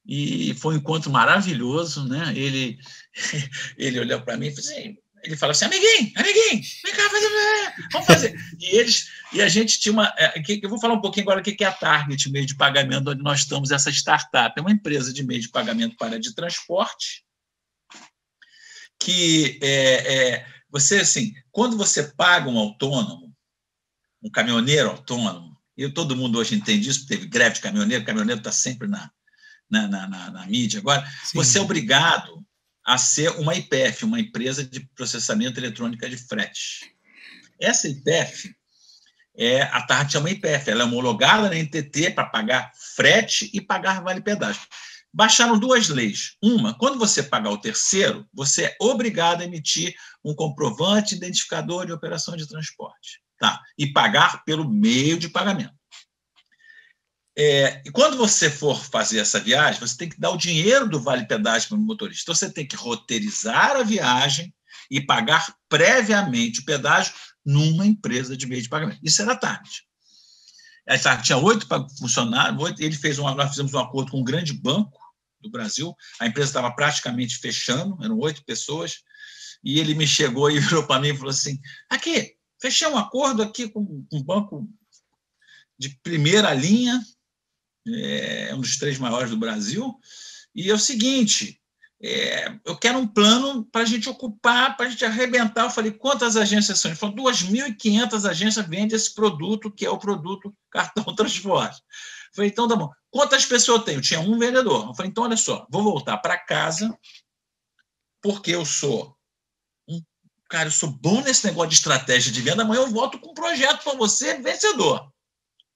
e foi um encontro maravilhoso, né? Ele olhou para mim e falou assim, ele falou assim, amiguinho, vem cá, vamos fazer. E eles E a gente tinha uma... Eu vou falar um pouquinho agora o que é a Target, meio de pagamento, onde nós estamos, essa startup. É uma empresa de meio de pagamento para área de transporte, que você, assim, quando você paga um autônomo, um caminhoneiro autônomo, e todo mundo hoje entende isso, teve greve de caminhoneiro, o caminhoneiro está sempre na mídia agora, sim. Você é obrigado a ser uma IPF, uma empresa de processamento eletrônica de frete. Essa IPF, a Target é uma IPF, ela é homologada na NTT para pagar frete e pagar vale-pedágio. Baixaram duas leis. Uma, quando você pagar o terceiro, você é obrigado a emitir um comprovante identificador de operação de transporte. Tá? E pagar pelo meio de pagamento. E quando você for fazer essa viagem, você tem que dar o dinheiro do vale-pedágio para o motorista. Então, você tem que roteirizar a viagem e pagar previamente o pedágio numa empresa de meio de pagamento. Isso era a Target. A Target tinha 8 funcionários, nós fizemos um acordo com um grande banco do Brasil, a empresa estava praticamente fechando, eram 8 pessoas, e ele me chegou e virou para mim e falou assim, aqui, fechei um acordo aqui com um banco de primeira linha, um dos 3 maiores do Brasil, e é o seguinte, eu quero um plano para a gente ocupar, para a gente arrebentar. Eu falei, quantas agências são? Ele falou, 2.500 agências vendem esse produto, que é o produto cartão transporte. Eu falei, então tá bom. Quantas pessoas eu tenho? Eu tinha um vendedor. Eu falei, então olha só, vou voltar para casa, porque eu sou bom nesse negócio de estratégia de venda, amanhã eu volto com um projeto para você, vencedor.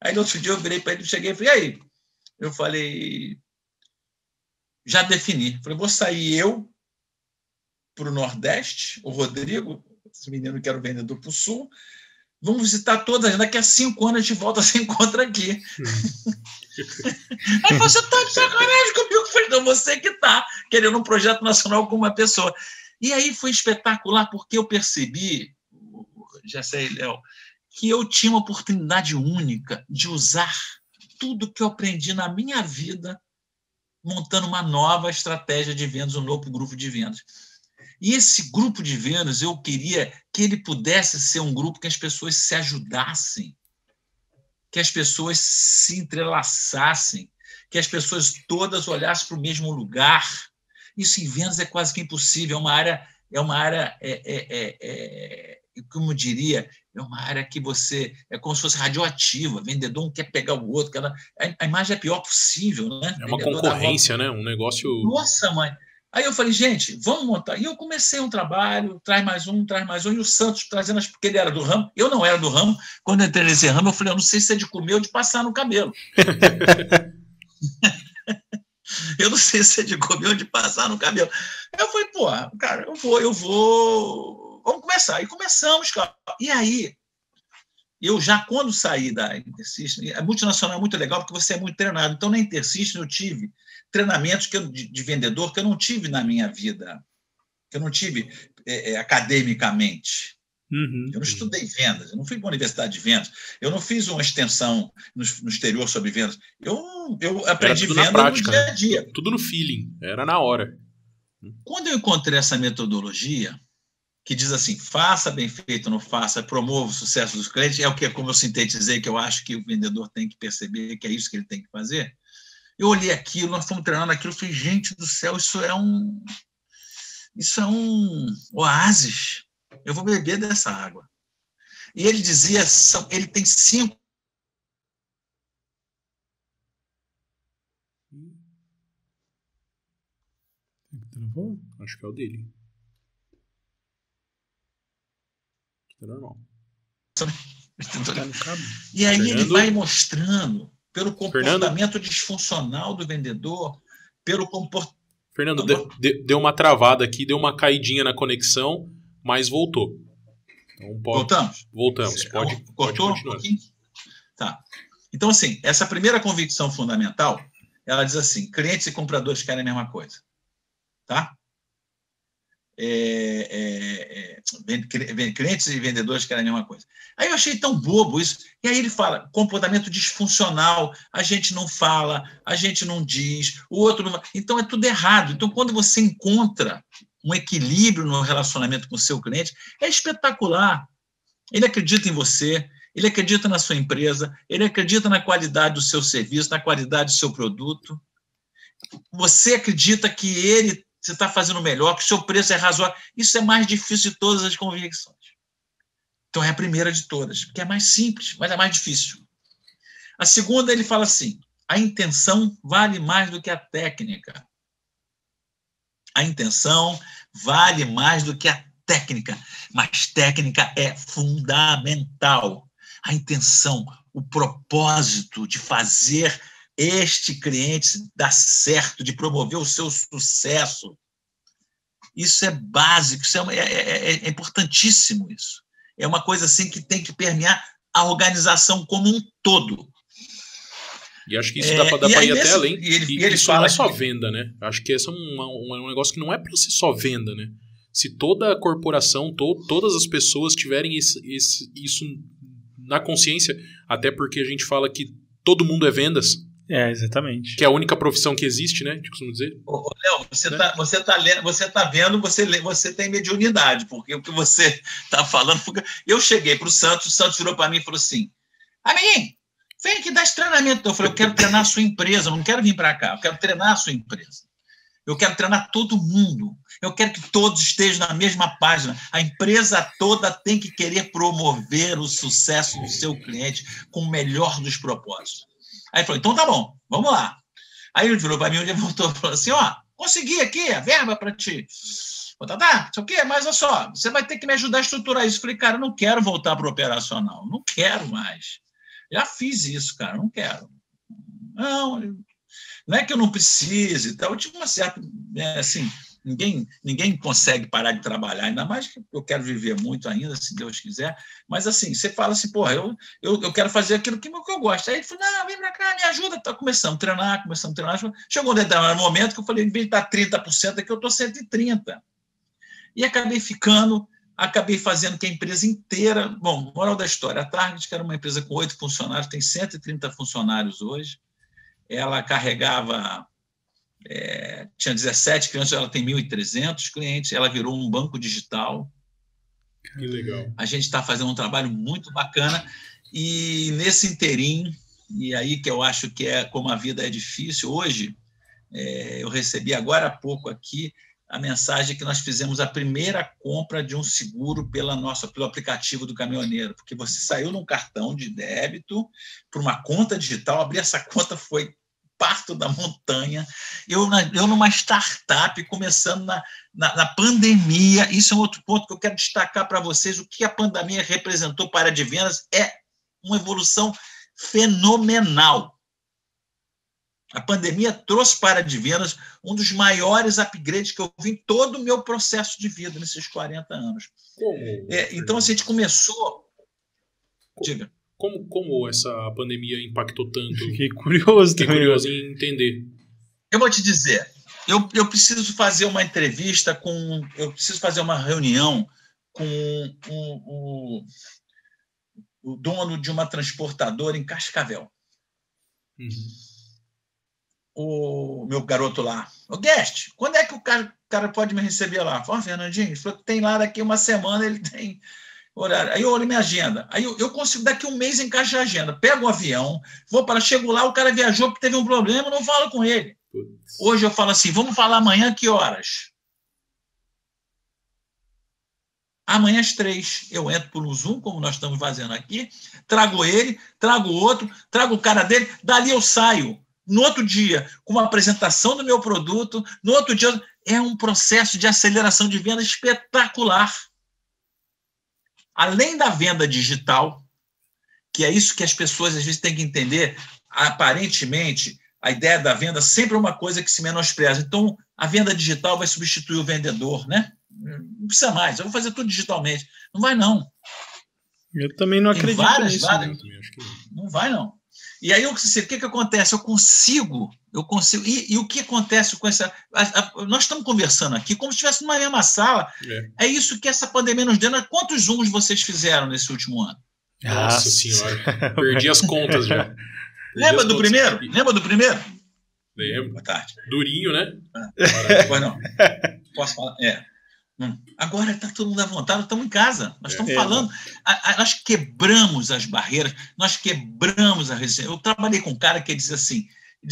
Aí no outro dia eu virei para ele, cheguei e falei, e aí? Eu falei, já defini. Falei, vou sair eu para o Nordeste, o Rodrigo, esse menino que era o vendedor para o Sul, vamos visitar todas, daqui a 5 anos a gente volta a se encontra aqui. Aí você está de sacanagem comigo. Eu falei, então você que está querendo um projeto nacional com uma pessoa. E aí foi espetacular, porque eu percebi, já sei, Léo, que eu tinha uma oportunidade única de usar tudo que eu aprendi na minha vida montando uma nova estratégia de vendas, um novo grupo de vendas. E esse grupo de vendas, eu queria que ele pudesse ser um grupo que as pessoas se ajudassem, que as pessoas se entrelaçassem, que as pessoas todas olhassem para o mesmo lugar. Isso em vendas é quase que impossível, é uma área como eu diria, é uma área que você... É como se fosse radioativa, vendedor um quer pegar o outro, a imagem é a pior possível, né? É uma concorrência, né? Um negócio... Nossa, mãe! Aí eu falei, gente, vamos montar. E eu comecei um trabalho, traz mais um, e o Santos trazendo, porque ele era do ramo, eu não era do ramo. Quando eu entrei nesse ramo, eu falei, eu não sei se é de comer ou de passar no cabelo. Eu não sei se é de comer ou de passar no cabelo. Eu falei, pô, cara, eu vou... Vamos começar. E começamos, cara. E aí, eu já, quando saí da InterSystem, a multinacional é muito legal porque você é muito treinado. Então, na InterSystem, eu tive treinamentos de vendedor que eu não tive na minha vida, que eu não tive academicamente. Eu não estudei vendas, eu não fui para a universidade de vendas, eu não fiz uma extensão no exterior sobre vendas. Eu aprendi venda prática, no dia a dia. Tudo no feeling, era na hora. Quando eu encontrei essa metodologia, que diz assim, faça bem feito, não faça, promova o sucesso dos clientes, é o que, como eu sintetizei, que eu acho que o vendedor tem que perceber, que é isso que ele tem que fazer. Eu olhei aquilo, nós fomos treinando aquilo, falei, gente do céu, isso é um oásis. Eu vou beber dessa água. E ele dizia, ele tem 5. Acho que é o dele. É normal. E aí ele vai mostrando, pelo comportamento disfuncional do vendedor, pelo comportamento... Fernando, deu uma travada aqui, deu uma caidinha na conexão, mas voltou. Então Voltamos? Voltamos. Pode continuar. Um pouquinho? Tá. Então, assim, essa primeira convicção fundamental, ela diz assim, clientes e compradores querem a mesma coisa. Tá? Clientes e vendedores querem a mesma coisa. Aí eu achei tão bobo isso. E aí ele fala, comportamento disfuncional, a gente não fala, a gente não diz, o outro não... Então é tudo errado. Então, quando você encontra um equilíbrio no relacionamento com o seu cliente, é espetacular. Ele acredita em você, ele acredita na sua empresa, ele acredita na qualidade do seu serviço, na qualidade do seu produto. Você acredita que você está fazendo melhor, que o seu preço é razoável. Isso é mais difícil de todas as convicções. Então, é a primeira de todas, porque é mais simples, mas é mais difícil. A segunda, ele fala assim, a intenção vale mais do que a técnica. A intenção vale mais do que a técnica, mas técnica é fundamental. A intenção, o propósito de fazer este cliente dar certo, de promover o seu sucesso. Isso é básico, isso é importantíssimo isso. É uma coisa assim que tem que permear a organização como um todo. E acho que isso dá para ir até além. E ele isso fala não é só venda, né? Acho que esse é um negócio que não é para ser só venda, né? Se toda a corporação, todas as pessoas tiverem isso na consciência, até porque a gente fala que todo mundo é vendas. Exatamente. Que é a única profissão que existe, né? Eu costumo dizer. Léo, você tá vendo, você tem mediunidade, porque o que você está falando... Eu cheguei para o Santos virou para mim e falou assim, amiguinho, vem aqui dar esse treinamento. Eu falei, eu quero treinar a sua empresa, eu não quero vir para cá, eu quero treinar a sua empresa. Eu quero treinar todo mundo. Eu quero que todos estejam na mesma página. A empresa toda tem que querer promover o sucesso do seu cliente com o melhor dos propósitos. Aí ele falou, então tá bom, vamos lá. Aí ele virou para mim, ele voltou e falou assim, consegui aqui a verba para ti. Tá, sei o quê, mas olha só, você vai ter que me ajudar a estruturar isso. Eu falei, cara, eu não quero voltar para o operacional, não quero mais. Já fiz isso, cara, não quero. Não é que eu não precise, tá? Eu tive uma certa... assim, ninguém consegue parar de trabalhar, ainda mais que eu quero viver muito ainda, se Deus quiser. Mas, assim, você fala assim, porra, eu quero fazer aquilo que eu gosto. Aí ele falou, não, vem pra cá, me ajuda. Tá começando a treinar. Chegou um determinado momento que eu falei, em vez de estar 30% aqui, eu estou 130%. E acabei fazendo que a empresa inteira... Bom, moral da história, a Target, que era uma empresa com 8 funcionários, tem 130 funcionários hoje. Ela carregava... tinha 17 clientes, ela tem 1.300 clientes, ela virou um banco digital. Que legal. A gente está fazendo um trabalho muito bacana e nesse inteirinho, e aí que eu acho que é como a vida é difícil, hoje eu recebi agora há pouco aqui a mensagem que nós fizemos a primeira compra de um seguro pelo aplicativo do caminhoneiro, porque você saiu num cartão de débito para uma conta digital, abrir essa conta foi parto da montanha, eu numa startup, começando na pandemia. Isso é um outro ponto que eu quero destacar para vocês. O que a pandemia representou para a área de vendas é uma evolução fenomenal. A pandemia trouxe para a área de vendas um dos maiores upgrades que eu vi em todo o meu processo de vida nesses 40 anos. Então, assim, a gente começou... Diga. Como essa pandemia impactou tanto? Fiquei curioso em entender. Eu vou te dizer, eu preciso fazer uma entrevista eu preciso fazer uma reunião com o dono de uma transportadora em Cascavel. O meu garoto lá, o Guest, quando é que o cara pode me receber lá? Falei, Fernandinho, ele falou que tem lá daqui uma semana, ele tem... horário. Aí eu olho minha agenda. Aí eu consigo, daqui um mês, encaixar a agenda. Pego um avião, chego lá, o cara viajou porque teve um problema, eu não falo com ele. Hoje eu falo assim, vamos falar amanhã, que horas? Amanhã às 3. Eu entro por um Zoom, como nós estamos fazendo aqui, trago ele, trago o outro, trago o cara dele, dali eu saio. No outro dia, com uma apresentação do meu produto, no outro dia, é um processo de aceleração de venda espetacular. Além da venda digital, que é isso que as pessoas às vezes têm que entender, aparentemente, a ideia da venda sempre é uma coisa que se menospreza. Então, a venda digital vai substituir o vendedor, né? Não precisa mais, eu vou fazer tudo digitalmente. Não vai, não. Eu também não acredito nisso. Não vai, não. E aí, o que acontece? Eu consigo. E o que acontece com essa... nós estamos conversando aqui como se estivesse numa mesma sala. É isso que essa pandemia nos deu. Quantos Zooms vocês fizeram nesse último ano? Nossa Senhora. Perdi as contas já. Lembra do primeiro? Lembro. Boa tarde. Durinho, né? Pois não. Posso falar? Agora está todo mundo à vontade, nós estamos em casa, nós estamos falando, nós quebramos as barreiras, nós quebramos a resistência. Eu trabalhei com um cara que dizia assim, o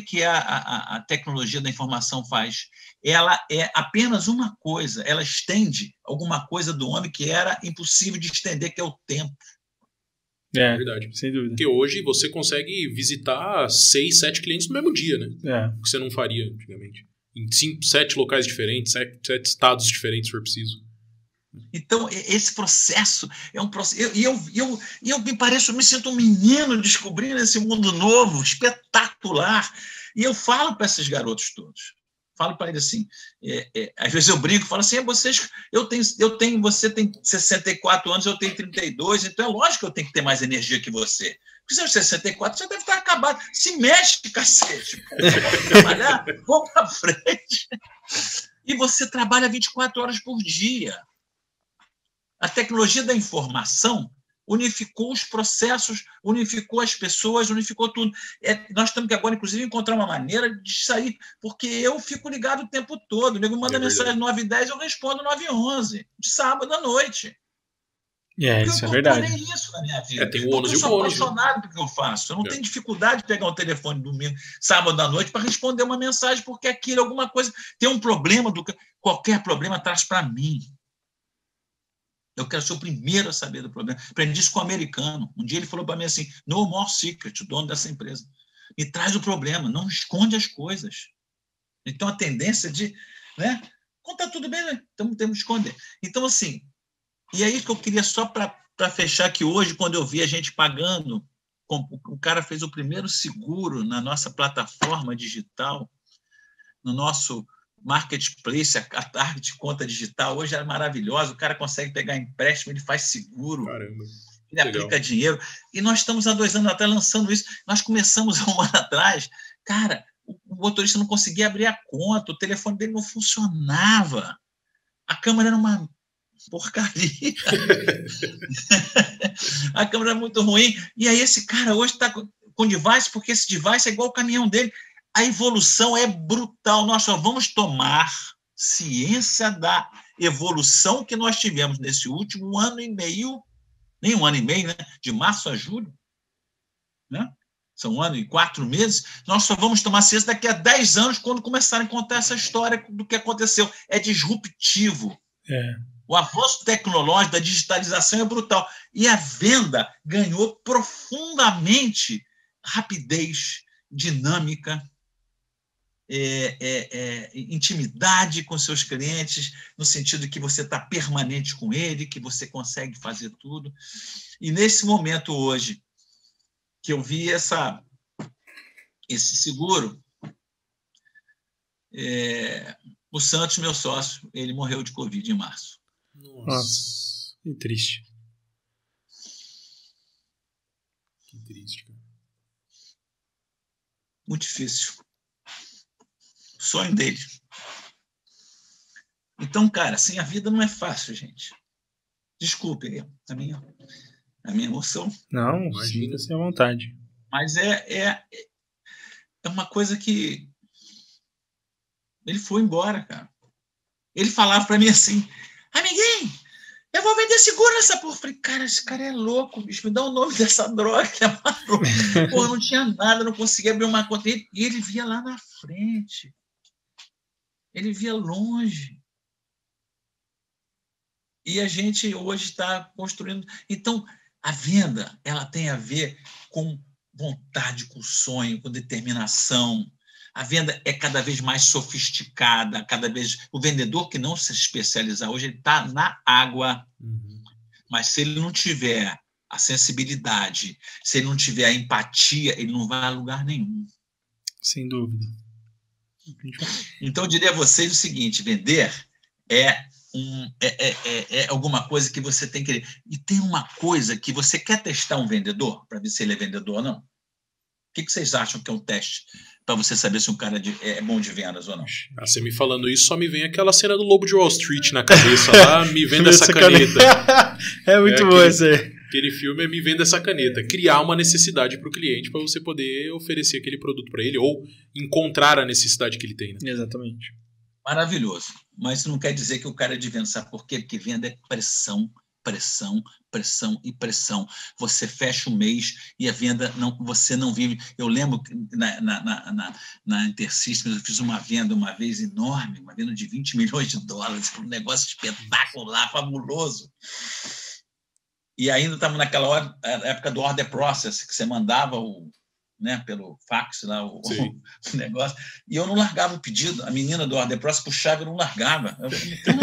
que a tecnologia da informação faz? Ela é apenas uma coisa, ela estende alguma coisa do homem que era impossível de estender, que é o tempo. É verdade, sem dúvida. Porque hoje você consegue visitar 6, 7 clientes no mesmo dia, né? O que você não faria antigamente. Em 5, 7 locais diferentes, 7 estados diferentes, se for preciso. Então, esse processo é um processo. Eu me pareço, eu me sinto um menino descobrindo esse mundo novo, espetacular. E eu falo para esses garotos todos. Falo para eles assim, às vezes eu brinco, falo assim, você tem 64 anos, eu tenho 32, então é lógico que eu tenho que ter mais energia que você. Porque se eu 64, você deve estar acabado. Se mexe, cacete. Vamos trabalhar, vamos para frente. E você trabalha 24 horas por dia. A tecnologia da informação unificou os processos, unificou as pessoas, unificou tudo. Nós temos que agora, inclusive, encontrar uma maneira de sair, porque eu fico ligado o tempo todo. O nego manda mensagem 9h10, eu respondo 9h11, de sábado à noite. Isso é verdade. Eu incorporei isso na minha vida. Tem o ônus e o bônus. Eu sou apaixonado pelo que eu faço. Eu não tenho dificuldade de pegar o telefone domingo, sábado à noite, para responder uma mensagem, porque aquilo, alguma coisa, tem um problema, qualquer problema traz para mim. Eu quero ser o primeiro a saber do problema. Aprendi isso com o americano. Um dia ele falou para mim assim, no more secret, o dono dessa empresa. Me traz o problema, não esconde as coisas. Então, a tendência de... né? Quando está tudo bem, né? Então temos que esconder. Então, assim, e aí que eu queria só para fechar que hoje, quando eu vi a gente pagando, o cara fez o primeiro seguro na nossa plataforma digital, no nosso... marketplace, a target conta digital, hoje é maravilhosa, o cara consegue pegar empréstimo, ele faz seguro, caramba, ele aplica dinheiro, e nós estamos há 2 anos atrás lançando isso, nós começamos há 1 ano atrás, cara, o motorista não conseguia abrir a conta, o telefone dele não funcionava, a câmera era uma porcaria, a câmera era muito ruim, e aí esse cara hoje está com device, porque esse device é igual o caminhão dele. A evolução é brutal. Nós só vamos tomar ciência da evolução que nós tivemos nesse último 1 ano e meio, nem 1 ano e meio, né? De março a julho, né? São 1 ano e 4 meses. Nós só vamos tomar ciência daqui a 10 anos, quando começarem a contar essa história do que aconteceu. É disruptivo. O avanço tecnológico da digitalização é brutal. E a venda ganhou profundamente rapidez, dinâmica, intimidade com seus clientes, no sentido de que você está permanente com ele, que você consegue fazer tudo. E nesse momento hoje, que eu vi esse seguro, o Santos, meu sócio, ele morreu de Covid em março. Nossa, que triste. Que triste, cara. Muito difícil. Sonho dele. Então, cara, assim, a vida não é fácil, gente. Desculpe a minha emoção. Não, sinta-se à vontade. Mas é uma coisa que... Ele foi embora, cara. Ele falava para mim assim, amiguinho, eu vou vender seguro nessa porra. Eu falei, cara, esse cara é louco, bicho, me dá o nome dessa droga que é maluco. Porra, não tinha nada, não conseguia abrir uma conta. E ele via lá na frente. Ele via longe. E a gente hoje está construindo... Então, a venda, ela tem a ver com vontade, com sonho, com determinação. A venda é cada vez mais sofisticada, cada vez... O vendedor que não se especializar hoje, ele está na água. Mas se ele não tiver a sensibilidade, se ele não tiver a empatia, ele não vai a lugar nenhum. Sem dúvida. Então, eu diria a vocês o seguinte, vender é alguma coisa que você tem que... E tem uma coisa que você quer testar um vendedor, para ver se ele é vendedor ou não. O que vocês acham que é um teste para você saber se um cara é bom de vendas ou não? Você me falando isso, só me vem aquela cena do Lobo de Wall Street na cabeça lá, me vendo essa caneta. É muito bom isso aí. Aquele filme é me vendo essa caneta. Criar uma necessidade para o cliente para você poder oferecer aquele produto para ele ou encontrar a necessidade que ele tem. Né? Exatamente. Maravilhoso. Mas isso não quer dizer que o cara é de venda. Sabe por quê? Porque venda é pressão, pressão, pressão e pressão. Você fecha o mês e a venda, você não vive. Eu lembro que na InterSystems eu fiz uma venda uma vez enorme, uma venda de $20 milhões, um negócio espetacular, fabuloso. E ainda estava naquela época do order process, que você mandava pelo fax lá, o negócio, e eu não largava o pedido. A menina do order process puxava e eu não largava. Eu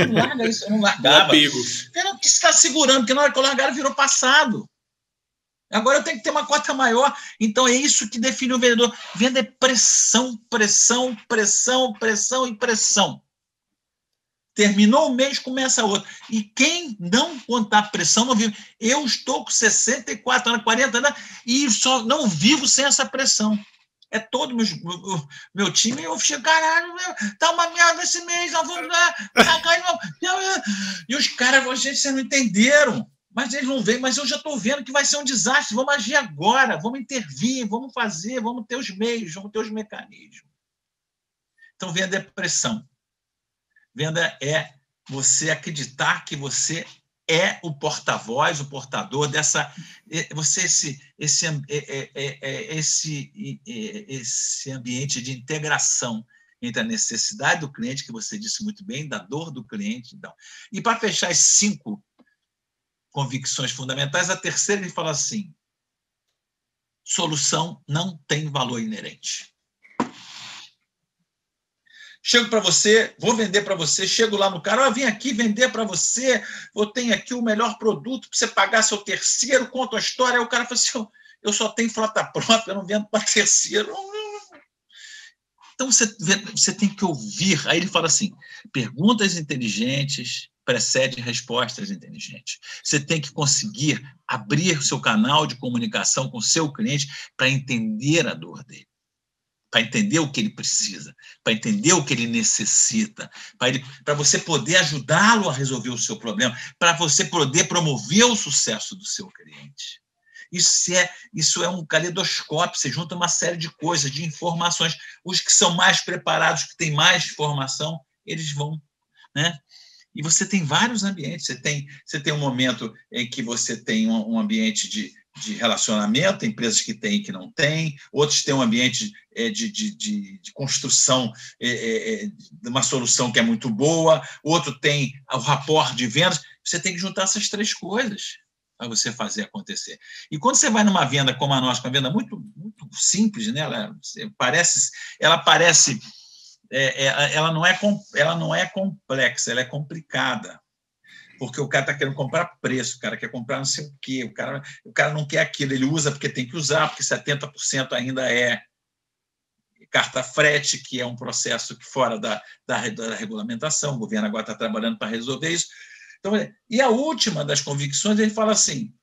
não larga isso, eu não largava. O que você está segurando? Porque na hora que eu largar, virou passado. Agora eu tenho que ter uma cota maior. Então é isso que define o vendedor. Venda é pressão, pressão, pressão, pressão e pressão. Terminou o mês, começa outro. E quem não contar pressão não vive. Eu estou com 64 anos, 40 anos, e só não vivo sem essa pressão. É todo meu time, eu chego, caralho, tá uma merda esse mês, nós vamos lá. E os caras, gente, vocês não entenderam. Mas eles não veem, mas eu já estou vendo que vai ser um desastre. Vamos agir agora, vamos intervir, vamos fazer, vamos ter os meios, vamos ter os mecanismos. Então, venda é pressão. Venda é você acreditar que você é o porta-voz, o portador dessa... esse ambiente de integração entre a necessidade do cliente, que você disse muito bem, da dor do cliente. Então. E para fechar as 5 convicções fundamentais, a terceira ele fala assim: solução não tem valor inerente. Chego para você, vou vender para você, chego lá no cara, vim aqui vender para você, eu tenho aqui o melhor produto para você pagar seu terceiro, conto a história. Aí o cara fala assim, eu só tenho frota própria, eu não vendo para terceiro. Então você tem que ouvir. Aí ele fala assim, perguntas inteligentes precedem respostas inteligentes. Você tem que conseguir abrir o seu canal de comunicação com o seu cliente para entender a dor dele, para entender o que ele precisa, para entender o que ele necessita, para você poder ajudá-lo a resolver o seu problema, para você poder promover o sucesso do seu cliente. Isso é um caleidoscópio, você junta uma série de coisas, de informações. Os que são mais preparados, que têm mais informação, eles vão, né? E você tem vários ambientes. Você tem um momento em que você tem um ambiente de relacionamento, empresas que têm e que não têm, outros têm um ambiente de construção de uma solução que é muito boa, outro tem o rapport de vendas. Você tem que juntar essas 3 coisas para você fazer acontecer. E quando você vai numa venda como a nossa, uma venda muito, muito simples, né? Ela não é complexa, ela é complicada. Porque o cara está querendo comprar preço, o cara quer comprar não sei o quê, o cara não quer aquilo, ele usa porque tem que usar, porque 70% ainda é carta frete, que é um processo que fora da regulamentação, o governo agora está trabalhando para resolver isso. Então, e a última das convicções, ele fala assim,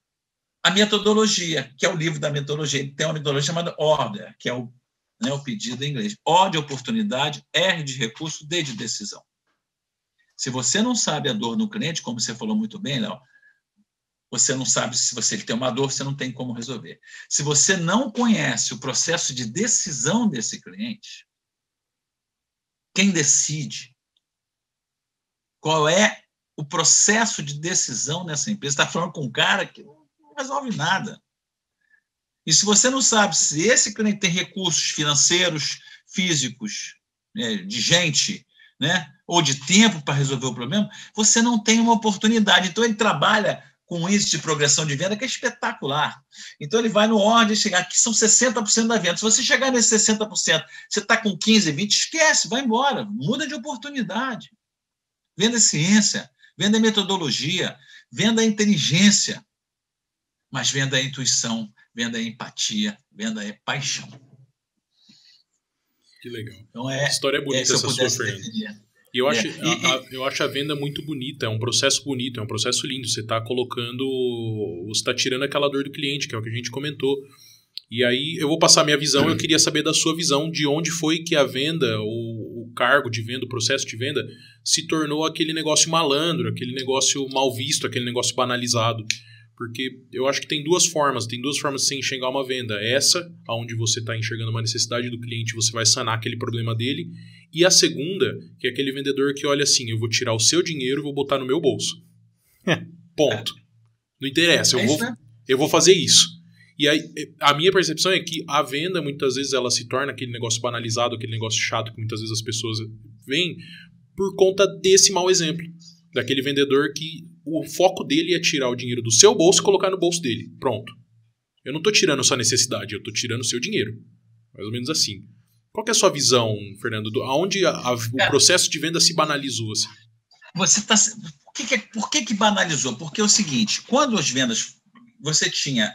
a metodologia, que é o livro da metodologia, ele tem uma metodologia chamada ORDER, que é o pedido em inglês. O de oportunidade, R de recurso, D de decisão. Se você não sabe a dor no cliente, como você falou muito bem, Léo, você não sabe se ele tem uma dor, você não tem como resolver. Se você não conhece o processo de decisão desse cliente, quem decide, qual é o processo de decisão nessa empresa, está falando com um cara que não resolve nada. E se você não sabe se esse cliente tem recursos financeiros, físicos, de gente, né, ou de tempo para resolver o problema, você não tem uma oportunidade. Então, ele trabalha com um índice de progressão de venda que é espetacular. Então, ele vai no ordem chegar aqui, são 60% da venda. Se você chegar nesse 60%, você está com 15, 20, esquece, vai embora, muda de oportunidade. Venda é ciência, venda é metodologia, venda é inteligência, mas venda é intuição, venda é empatia, venda é paixão. Que legal. Então, a história é bonita essa sua, Fernando. E eu acho a venda muito bonita, é um processo bonito, é um processo lindo. Você está você está tirando aquela dor do cliente, que é o que a gente comentou. E aí eu vou passar a minha visão, eu queria saber da sua visão de onde foi que a venda, o cargo de venda, o processo de venda, se tornou aquele negócio malandro, aquele negócio mal visto, aquele negócio banalizado. Porque eu acho que tem duas formas de você enxergar uma venda. Essa, onde você está enxergando uma necessidade do cliente, você vai sanar aquele problema dele. E a segunda, que é aquele vendedor que olha assim, eu vou tirar o seu dinheiro e vou botar no meu bolso. Ponto. Não interessa, eu vou fazer isso. E aí, a minha percepção é que a venda, muitas vezes, ela se torna aquele negócio banalizado, aquele negócio chato que muitas vezes as pessoas veem por conta desse mau exemplo. Daquele vendedor que o foco dele é tirar o dinheiro do seu bolso e colocar no bolso dele. Pronto. Eu não estou tirando sua necessidade, eu estou tirando o seu dinheiro. Mais ou menos assim. Qual que é a sua visão, Fernando? Aonde o processo de venda se banalizou? Assim? Por que banalizou? Porque é o seguinte, quando as vendas... Você tinha,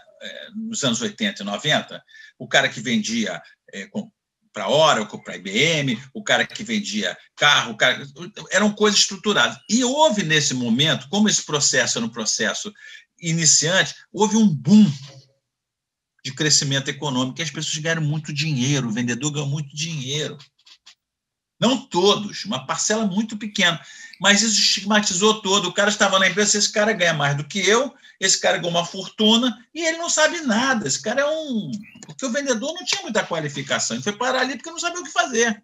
nos anos 80 e 90, o cara que vendia para a Oracle, para a IBM, o cara que vendia carro, eram coisas estruturadas. E houve, nesse momento, como esse processo era um processo iniciante, houve um boom de crescimento econômico, e as pessoas ganharam muito dinheiro, o vendedor ganhou muito dinheiro. Não todos, uma parcela muito pequena. Mas isso estigmatizou todo. O cara estava na empresa, esse cara ganha mais do que eu, esse cara ganhou uma fortuna, e ele não sabe nada. Esse cara é um... Porque o vendedor não tinha muita qualificação, ele foi parar ali porque não sabia o que fazer.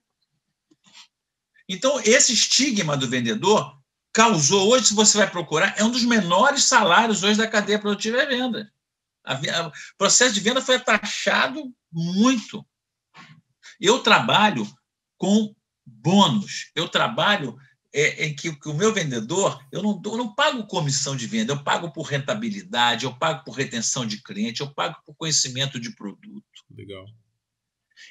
Então, esse estigma do vendedor causou, hoje, se você vai procurar, é um dos menores salários hoje da cadeia produtiva é venda. O processo de venda foi taxado muito. Eu trabalho com bônus. Eu trabalho em que o meu vendedor, eu não pago comissão de venda, eu pago por rentabilidade, eu pago por retenção de cliente, eu pago por conhecimento de produto. Legal.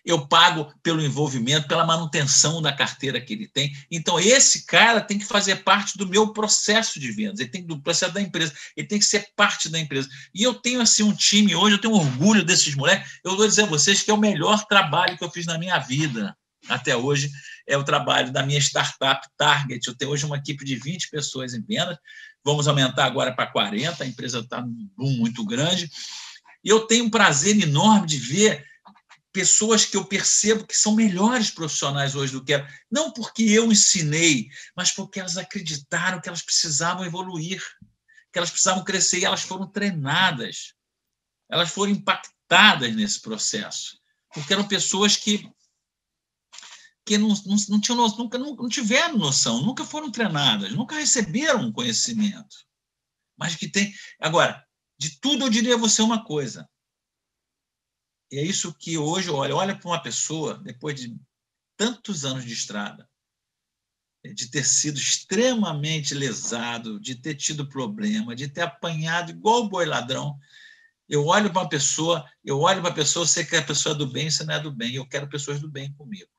Eu pago pelo envolvimento, pela manutenção da carteira que ele tem. Então, esse cara tem que fazer parte do meu processo de vendas, ele tem do processo da empresa, ele tem que ser parte da empresa. E eu tenho assim um time hoje, eu tenho orgulho desses moleques. Eu vou dizer a vocês que é o melhor trabalho que eu fiz na minha vida até hoje, é o trabalho da minha startup Target. Eu tenho hoje uma equipe de 20 pessoas em vendas, vamos aumentar agora para 40, a empresa está num boom muito grande. E eu tenho um prazer enorme de ver pessoas que eu percebo que são melhores profissionais hoje do que eu. Não porque eu ensinei, mas porque elas acreditaram que elas precisavam evoluir, que elas precisavam crescer, e elas foram treinadas, elas foram impactadas nesse processo, porque eram pessoas que não tinham, não tiveram noção, nunca foram treinadas, nunca receberam conhecimento, mas que tem... Agora, de tudo eu diria a você uma coisa, e é isso que hoje olha para uma pessoa, depois de tantos anos de estrada, de ter sido extremamente lesado, de ter tido problema, de ter apanhado igual boi ladrão, eu olho para uma pessoa, eu sei que a pessoa é do bem, você não é do bem, eu quero pessoas do bem comigo.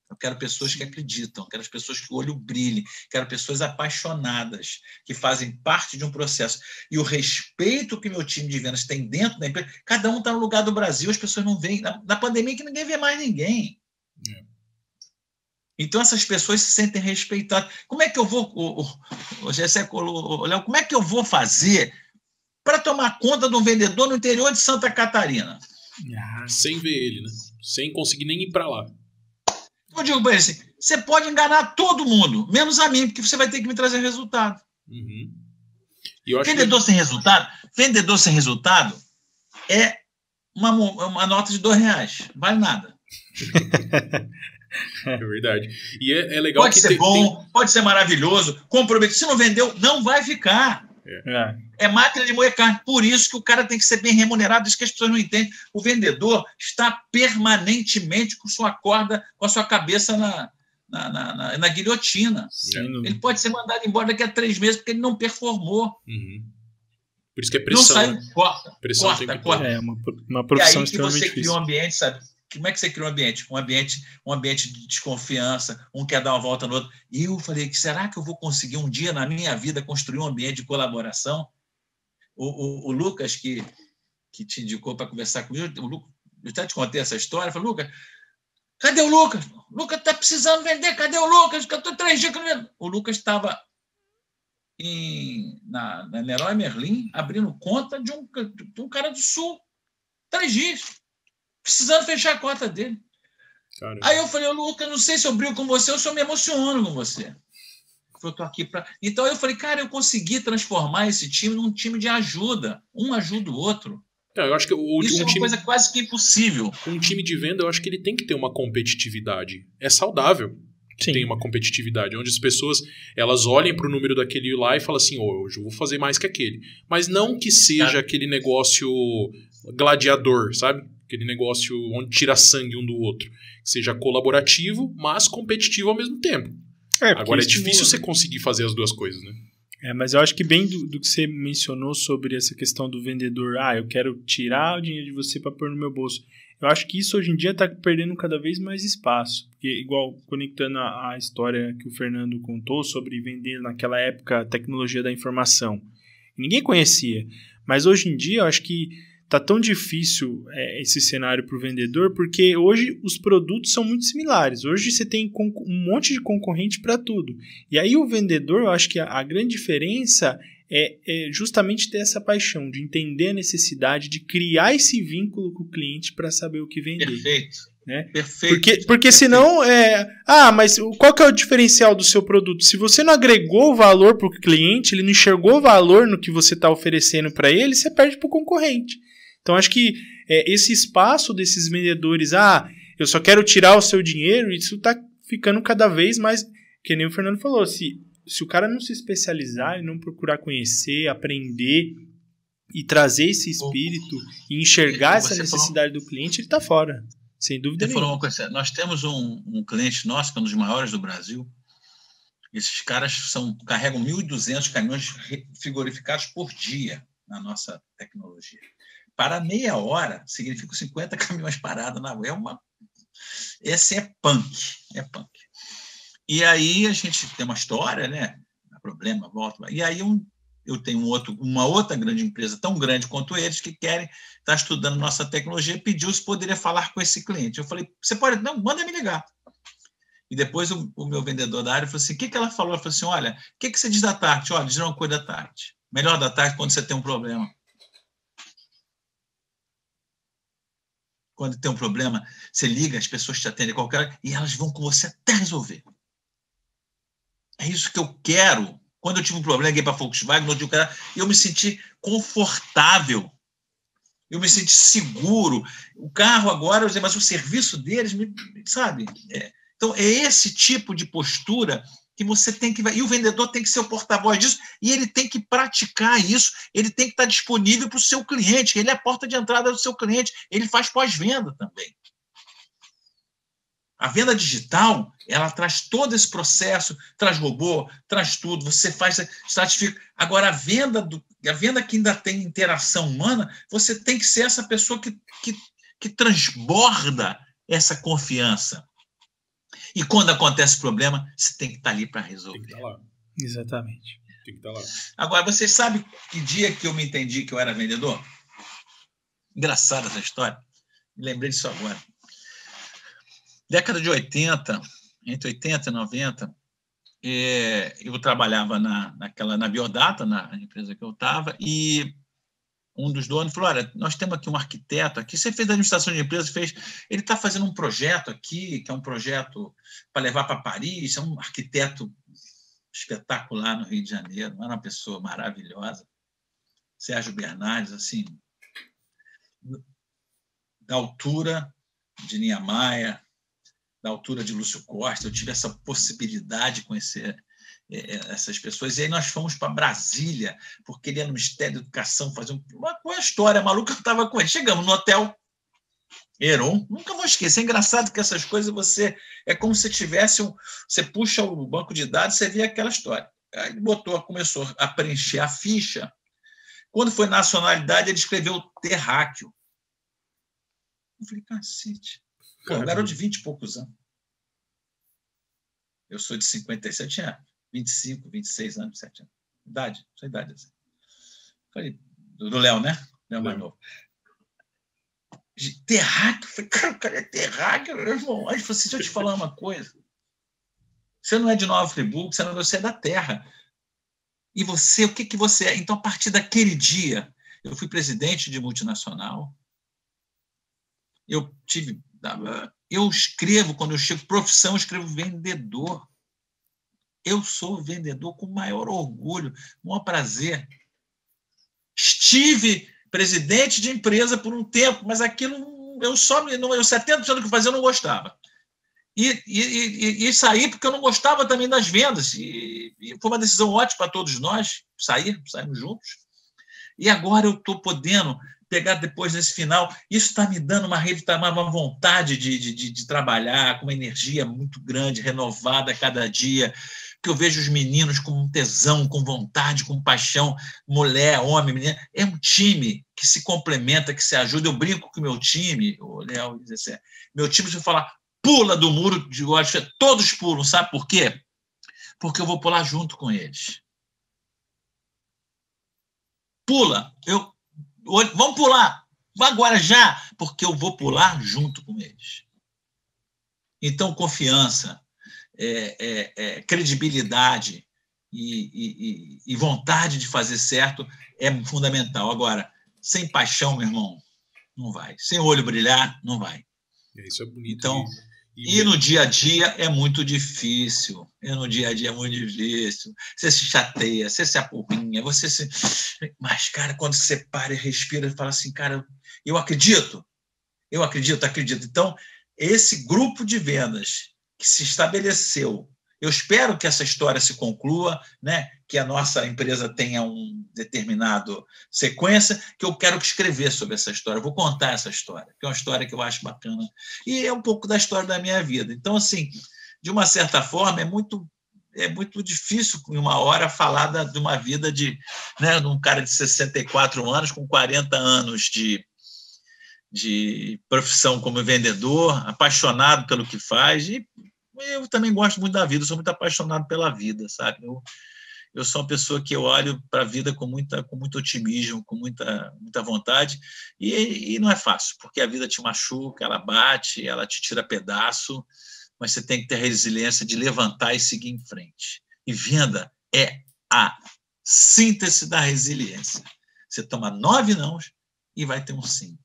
Eu quero pessoas que acreditam, quero pessoas que o olho brilhe, quero pessoas apaixonadas, que fazem parte de um processo. E o respeito que meu time de vendas tem dentro da empresa, cada um está no lugar do Brasil, as pessoas não veem. Na pandemia que ninguém vê mais ninguém. Então essas pessoas se sentem respeitadas. Como é que eu vou, Léo, como é que eu vou fazer para tomar conta de um vendedor no interior de Santa Catarina? Sem ver ele, né? Sem conseguir nem ir para lá. Eu digo para ele assim, você pode enganar todo mundo, menos a mim, porque você vai ter que me trazer resultado. Uhum. Vendedor sem resultado é uma nota de R$2, vale nada. É verdade. E é legal pode ser bom, pode ser maravilhoso, comprometido. Se não vendeu, não vai ficar. É máquina de moer carne. Por isso que o cara tem que ser bem remunerado. Isso que as pessoas não entendem. O vendedor está permanentemente com sua corda, com a sua cabeça na guilhotina. Ele pode ser mandado embora daqui a 3 meses porque ele não performou. Uhum. Por isso que é pressão. Não sai, né? corta. É uma profissão extremamente difícil. E aí que você cria um ambiente, sabe? Como é que você cria um ambiente? Um ambiente de desconfiança, um quer dar uma volta no outro. E eu falei, será que eu vou conseguir um dia na minha vida construir um ambiente de colaboração? O Lucas, que te indicou para conversar comigo, eu até te contei essa história, eu falei, Lucas, cadê o Lucas? O Lucas está precisando vender, cadê o Lucas? Eu estou 3 dias que não... O Lucas estava na Leroy Merlin abrindo conta de um cara do Sul. 3 dias. Precisando fechar a conta dele. Caramba. Aí eu falei, Lucas, não sei se eu brigo com você ou se eu me emociono com você. Eu estou aqui para... Então eu falei, cara, eu consegui transformar esse time num time de ajuda. Um ajuda o outro. Eu acho que isso é uma coisa quase que impossível. Um time de venda, eu acho que ele tem que ter uma competitividade. É saudável que tem uma competitividade, onde as pessoas elas olhem para o número daquele lá e falam assim, hoje eu vou fazer mais que aquele. Mas não que seja aquele negócio gladiador, sabe? Aquele negócio onde tira sangue um do outro. Que seja colaborativo, mas competitivo ao mesmo tempo. Agora é difícil você conseguir fazer as duas coisas, né? Mas eu acho que bem do que você mencionou sobre essa questão do vendedor, eu quero tirar o dinheiro de você para pôr no meu bolso. Eu acho que isso hoje em dia está perdendo cada vez mais espaço. Porque, igual, conectando a história que o Fernando contou sobre vender naquela época a tecnologia da informação. Ninguém conhecia. Mas hoje em dia eu acho que tá tão difícil esse cenário para o vendedor, porque hoje os produtos são muito similares. Hoje você tem um monte de concorrente para tudo. E aí o vendedor, eu acho que a grande diferença é justamente ter essa paixão, de entender a necessidade, de criar esse vínculo com o cliente para saber o que vender. Perfeito. Né? Perfeito. Porque senão mas qual que é o diferencial do seu produto? Se você não agregou valor para o cliente, ele não enxergou valor no que você está oferecendo para ele, você perde para o concorrente. Então, acho que esse espaço desses vendedores, eu só quero tirar o seu dinheiro, isso está ficando cada vez mais, que nem o Fernando falou, se o cara não se especializar e não procurar conhecer, aprender e trazer esse espírito e enxergar essa necessidade do cliente, ele está fora, sem dúvida nenhuma. Uma coisa, nós temos um cliente nosso, que é um dos maiores do Brasil, esses caras carregam 1.200 caminhões frigorificados por dia na nossa tecnologia. Para meia hora, significa 50 caminhões parados na rua. Esse é punk. E aí a gente tem uma história, né? Problema, volta. E aí eu tenho uma outra grande empresa, tão grande quanto eles, que querem estar estudando nossa tecnologia, pediu se poderia falar com esse cliente. Eu falei, você pode? Não, manda me ligar. E depois o meu vendedor da área falou assim, o que ela falou? Ela falou assim, olha, o que você diz da tarde? Olha, diz uma coisa da tarde. Melhor da tarde quando você tem um problema. Quando tem um problema, você liga, as pessoas te atendem qualquer e elas vão com você até resolver. É isso que eu quero. Quando eu tive um problema, liguei para a Volkswagen, eu me senti confortável. Eu me senti seguro. O carro agora, mas o serviço deles, sabe? Então, é esse tipo de postura que você tem que... E o vendedor tem que ser o porta-voz disso, e ele tem que praticar isso, ele tem que estar disponível para o seu cliente, ele é a porta de entrada do seu cliente, ele faz pós-venda também. A venda digital, ela traz todo esse processo, traz robô, traz tudo, você faz, estratifica. Agora, a venda que ainda tem interação humana, você tem que ser essa pessoa que transborda essa confiança. E quando acontece problema, você tem que estar ali para resolver. Tem que estar lá. Exatamente. Tem que estar lá. Agora, vocês sabem que dia que eu me entendi que eu era vendedor? Engraçada essa história. Me lembrei disso agora. Década de 80, entre 80 e 90, eu trabalhava na Biodata, na empresa que eu estava, e um dos donos falou, olha, nós temos aqui um arquiteto aqui, você fez a administração de empresa, ele está fazendo um projeto aqui, que é um projeto para levar para Paris, é um arquiteto espetacular no Rio de Janeiro, era uma pessoa maravilhosa, Sérgio Bernardes, assim, da altura de Niemeyer, da altura de Lúcio Costa, eu tive essa possibilidade de conhecer essas pessoas. E aí nós fomos para Brasília, porque ele ia no Ministério da Educação fazer uma história maluca, eu estava com ele. Chegamos no hotel Heron, nunca vou esquecer. É engraçado que essas coisas é como se tivesse você puxa o banco de dados, você vê aquela história. Aí começou a preencher a ficha. Quando foi nacionalidade, ele escreveu terráqueo. Eu falei, cacete. Pô, um garoto de 20 e poucos anos. Eu sou de 57, tinha 25, 26 anos, 27 anos. Sua idade. Assim. Falei, do Léo, né? Léo mais novo. Terráqueo? Falei, cara, o cara é terráqueo, meu irmão. Aí ele falou assim, deixa eu te falar uma coisa. Você não é de Nova Friburgo, você é da terra. E você, o que você é? Então, a partir daquele dia, eu fui presidente de multinacional. Eu escrevo, quando eu chego profissão, eu escrevo vendedor. Eu sou vendedor com o maior orgulho, com o maior prazer. Estive presidente de empresa por um tempo, mas aquilo, eu 70% do que fazia eu não gostava. E saí porque eu não gostava também das vendas. E foi uma decisão ótima para todos nós, saímos juntos. E agora eu estou podendo pegar depois nesse final. Isso está me dando uma vontade de trabalhar com uma energia muito grande, renovada a cada dia, que eu vejo os meninos com tesão, com vontade, com paixão, mulher, homem, menina. É um time que se complementa, que se ajuda. Eu brinco com o meu time, o Léo diz assim, meu time, se eu falar, pula do muro de Godfrey, todos pulam, sabe por quê? Porque eu vou pular junto com eles. Pula, vamos pular, agora já, porque eu vou pular junto com eles. Então, confiança, credibilidade e vontade de fazer certo é fundamental. Agora, sem paixão, meu irmão, não vai. Sem olho brilhar, não vai. Isso é bonito. Então, e no dia a dia é muito difícil. Você se chateia, você se apurrinha, Mas, cara, quando você para e respira e fala assim, cara, eu acredito. Então, esse grupo de vendas que se estabeleceu, eu espero que essa história se conclua, né? Que a nossa empresa tenha um determinado sequência, que eu quero escrever sobre essa história. Eu vou contar essa história, que é uma história que eu acho bacana. E é um pouco da história da minha vida. Então, assim, de uma certa forma, é muito difícil, em uma hora, falar de uma vida de um cara de 64 anos, com 40 anos de profissão como vendedor, apaixonado pelo que faz. E eu também gosto muito da vida, sou muito apaixonado pela vida, sabe? Eu sou uma pessoa que eu olho para a vida com muito otimismo, com muita vontade, e não é fácil, porque a vida te machuca, ela bate, ela te tira pedaço, mas você tem que ter a resiliência de levantar e seguir em frente. E venda é a síntese da resiliência. Você toma 9 nãos e vai ter um sim.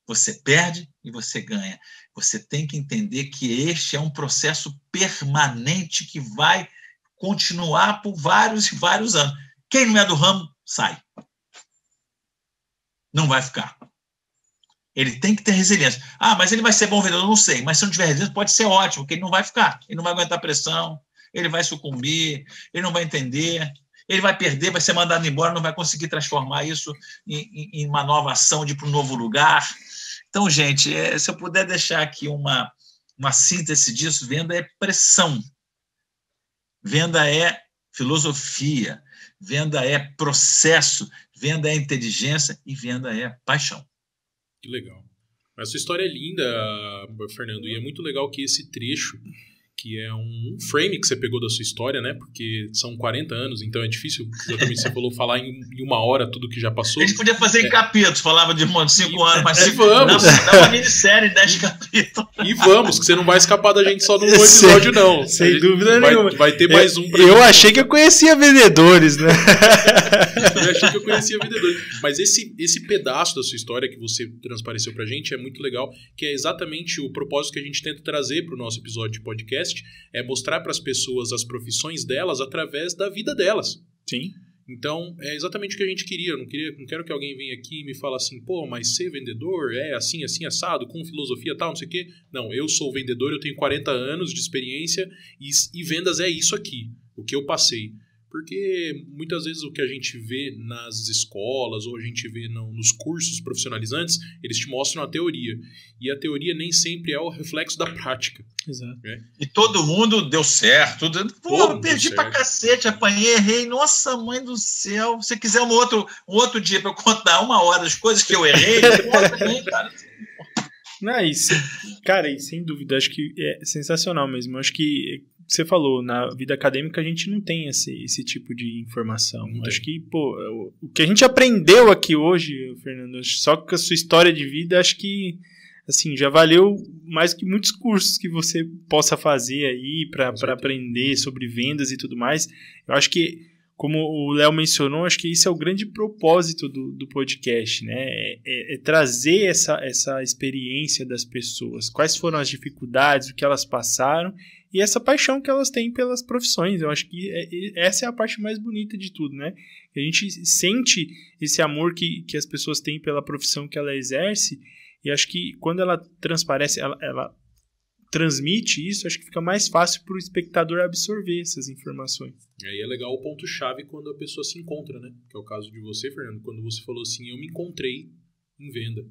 Você perde e você ganha. Você tem que entender que este é um processo permanente que vai continuar por vários e vários anos. Quem não é do ramo, sai. Não vai ficar. Ele tem que ter resiliência. Ah, mas ele vai ser bom vendedor? Não sei. Mas se não tiver resiliência, pode ser ótimo, porque ele não vai ficar. Ele não vai aguentar pressão, ele vai sucumbir, ele não vai entender, ele vai perder, vai ser mandado embora, não vai conseguir transformar isso em uma nova ação de ir para um novo lugar. Então, gente, se eu puder deixar aqui uma síntese disso, venda é pressão. Venda é filosofia, venda é processo, venda é inteligência e venda é paixão. Que legal. A sua história é linda, Fernando, e é muito legal que esse trecho, que é um frame que você pegou da sua história, né? Porque são 40 anos, então é difícil, exatamente, você falou, falar em uma hora tudo que já passou. A gente podia fazer em capítulos, falava de 5 anos, mas vamos. Dá uma minissérie, 10 capítulos. E vamos, que você não vai escapar da gente só num episódio, não. Sem dúvida nenhuma. Vai ter mais um pra Eu achei que eu conhecia vendedores, né? Eu achei que eu conhecia vendedores. Mas esse pedaço da sua história que você transpareceu pra gente é muito legal, que é exatamente o propósito que a gente tenta trazer pro nosso episódio de podcast, é mostrar para as pessoas as profissões delas através da vida delas. Sim. Então, é exatamente o que a gente queria. Eu não quero que alguém venha aqui e me fale assim, pô, mas ser vendedor é assim, assado, com filosofia tal, não sei o quê. Não, eu sou vendedor, eu tenho 40 anos de experiência e vendas é isso aqui, o que eu passei. Porque muitas vezes o que a gente vê nas escolas ou a gente vê nos cursos profissionalizantes, eles te mostram a teoria. E a teoria nem sempre é o reflexo da prática. Exato. Né? E todo mundo deu certo. Pô, perdi pra cacete, apanhei, errei. Nossa, mãe do céu. Se quiser um outro dia para eu contar 1 hora das coisas que eu errei, conta também, cara. Não, isso, cara, e sem dúvida, acho que é sensacional mesmo. Acho que você falou, na vida acadêmica a gente não tem esse tipo de informação. Acho que, pô, o que a gente aprendeu aqui hoje, Fernando, só com a sua história de vida, acho que, assim, já valeu mais que muitos cursos que você possa fazer aí para aprender sobre vendas e tudo mais. Eu acho que, como o Léo mencionou, acho que isso é o grande propósito do podcast, né? É trazer essa experiência das pessoas. Quais foram as dificuldades, o que elas passaram, e essa paixão que elas têm pelas profissões. Eu acho que essa é a parte mais bonita de tudo, né? A gente sente esse amor que as pessoas têm pela profissão que ela exerce, e acho que quando ela transparece, ela transmite isso, acho que fica mais fácil para o espectador absorver essas informações. E aí é legal o ponto-chave quando a pessoa se encontra, né? Que é o caso de você, Fernando, quando você falou assim, eu me encontrei em venda.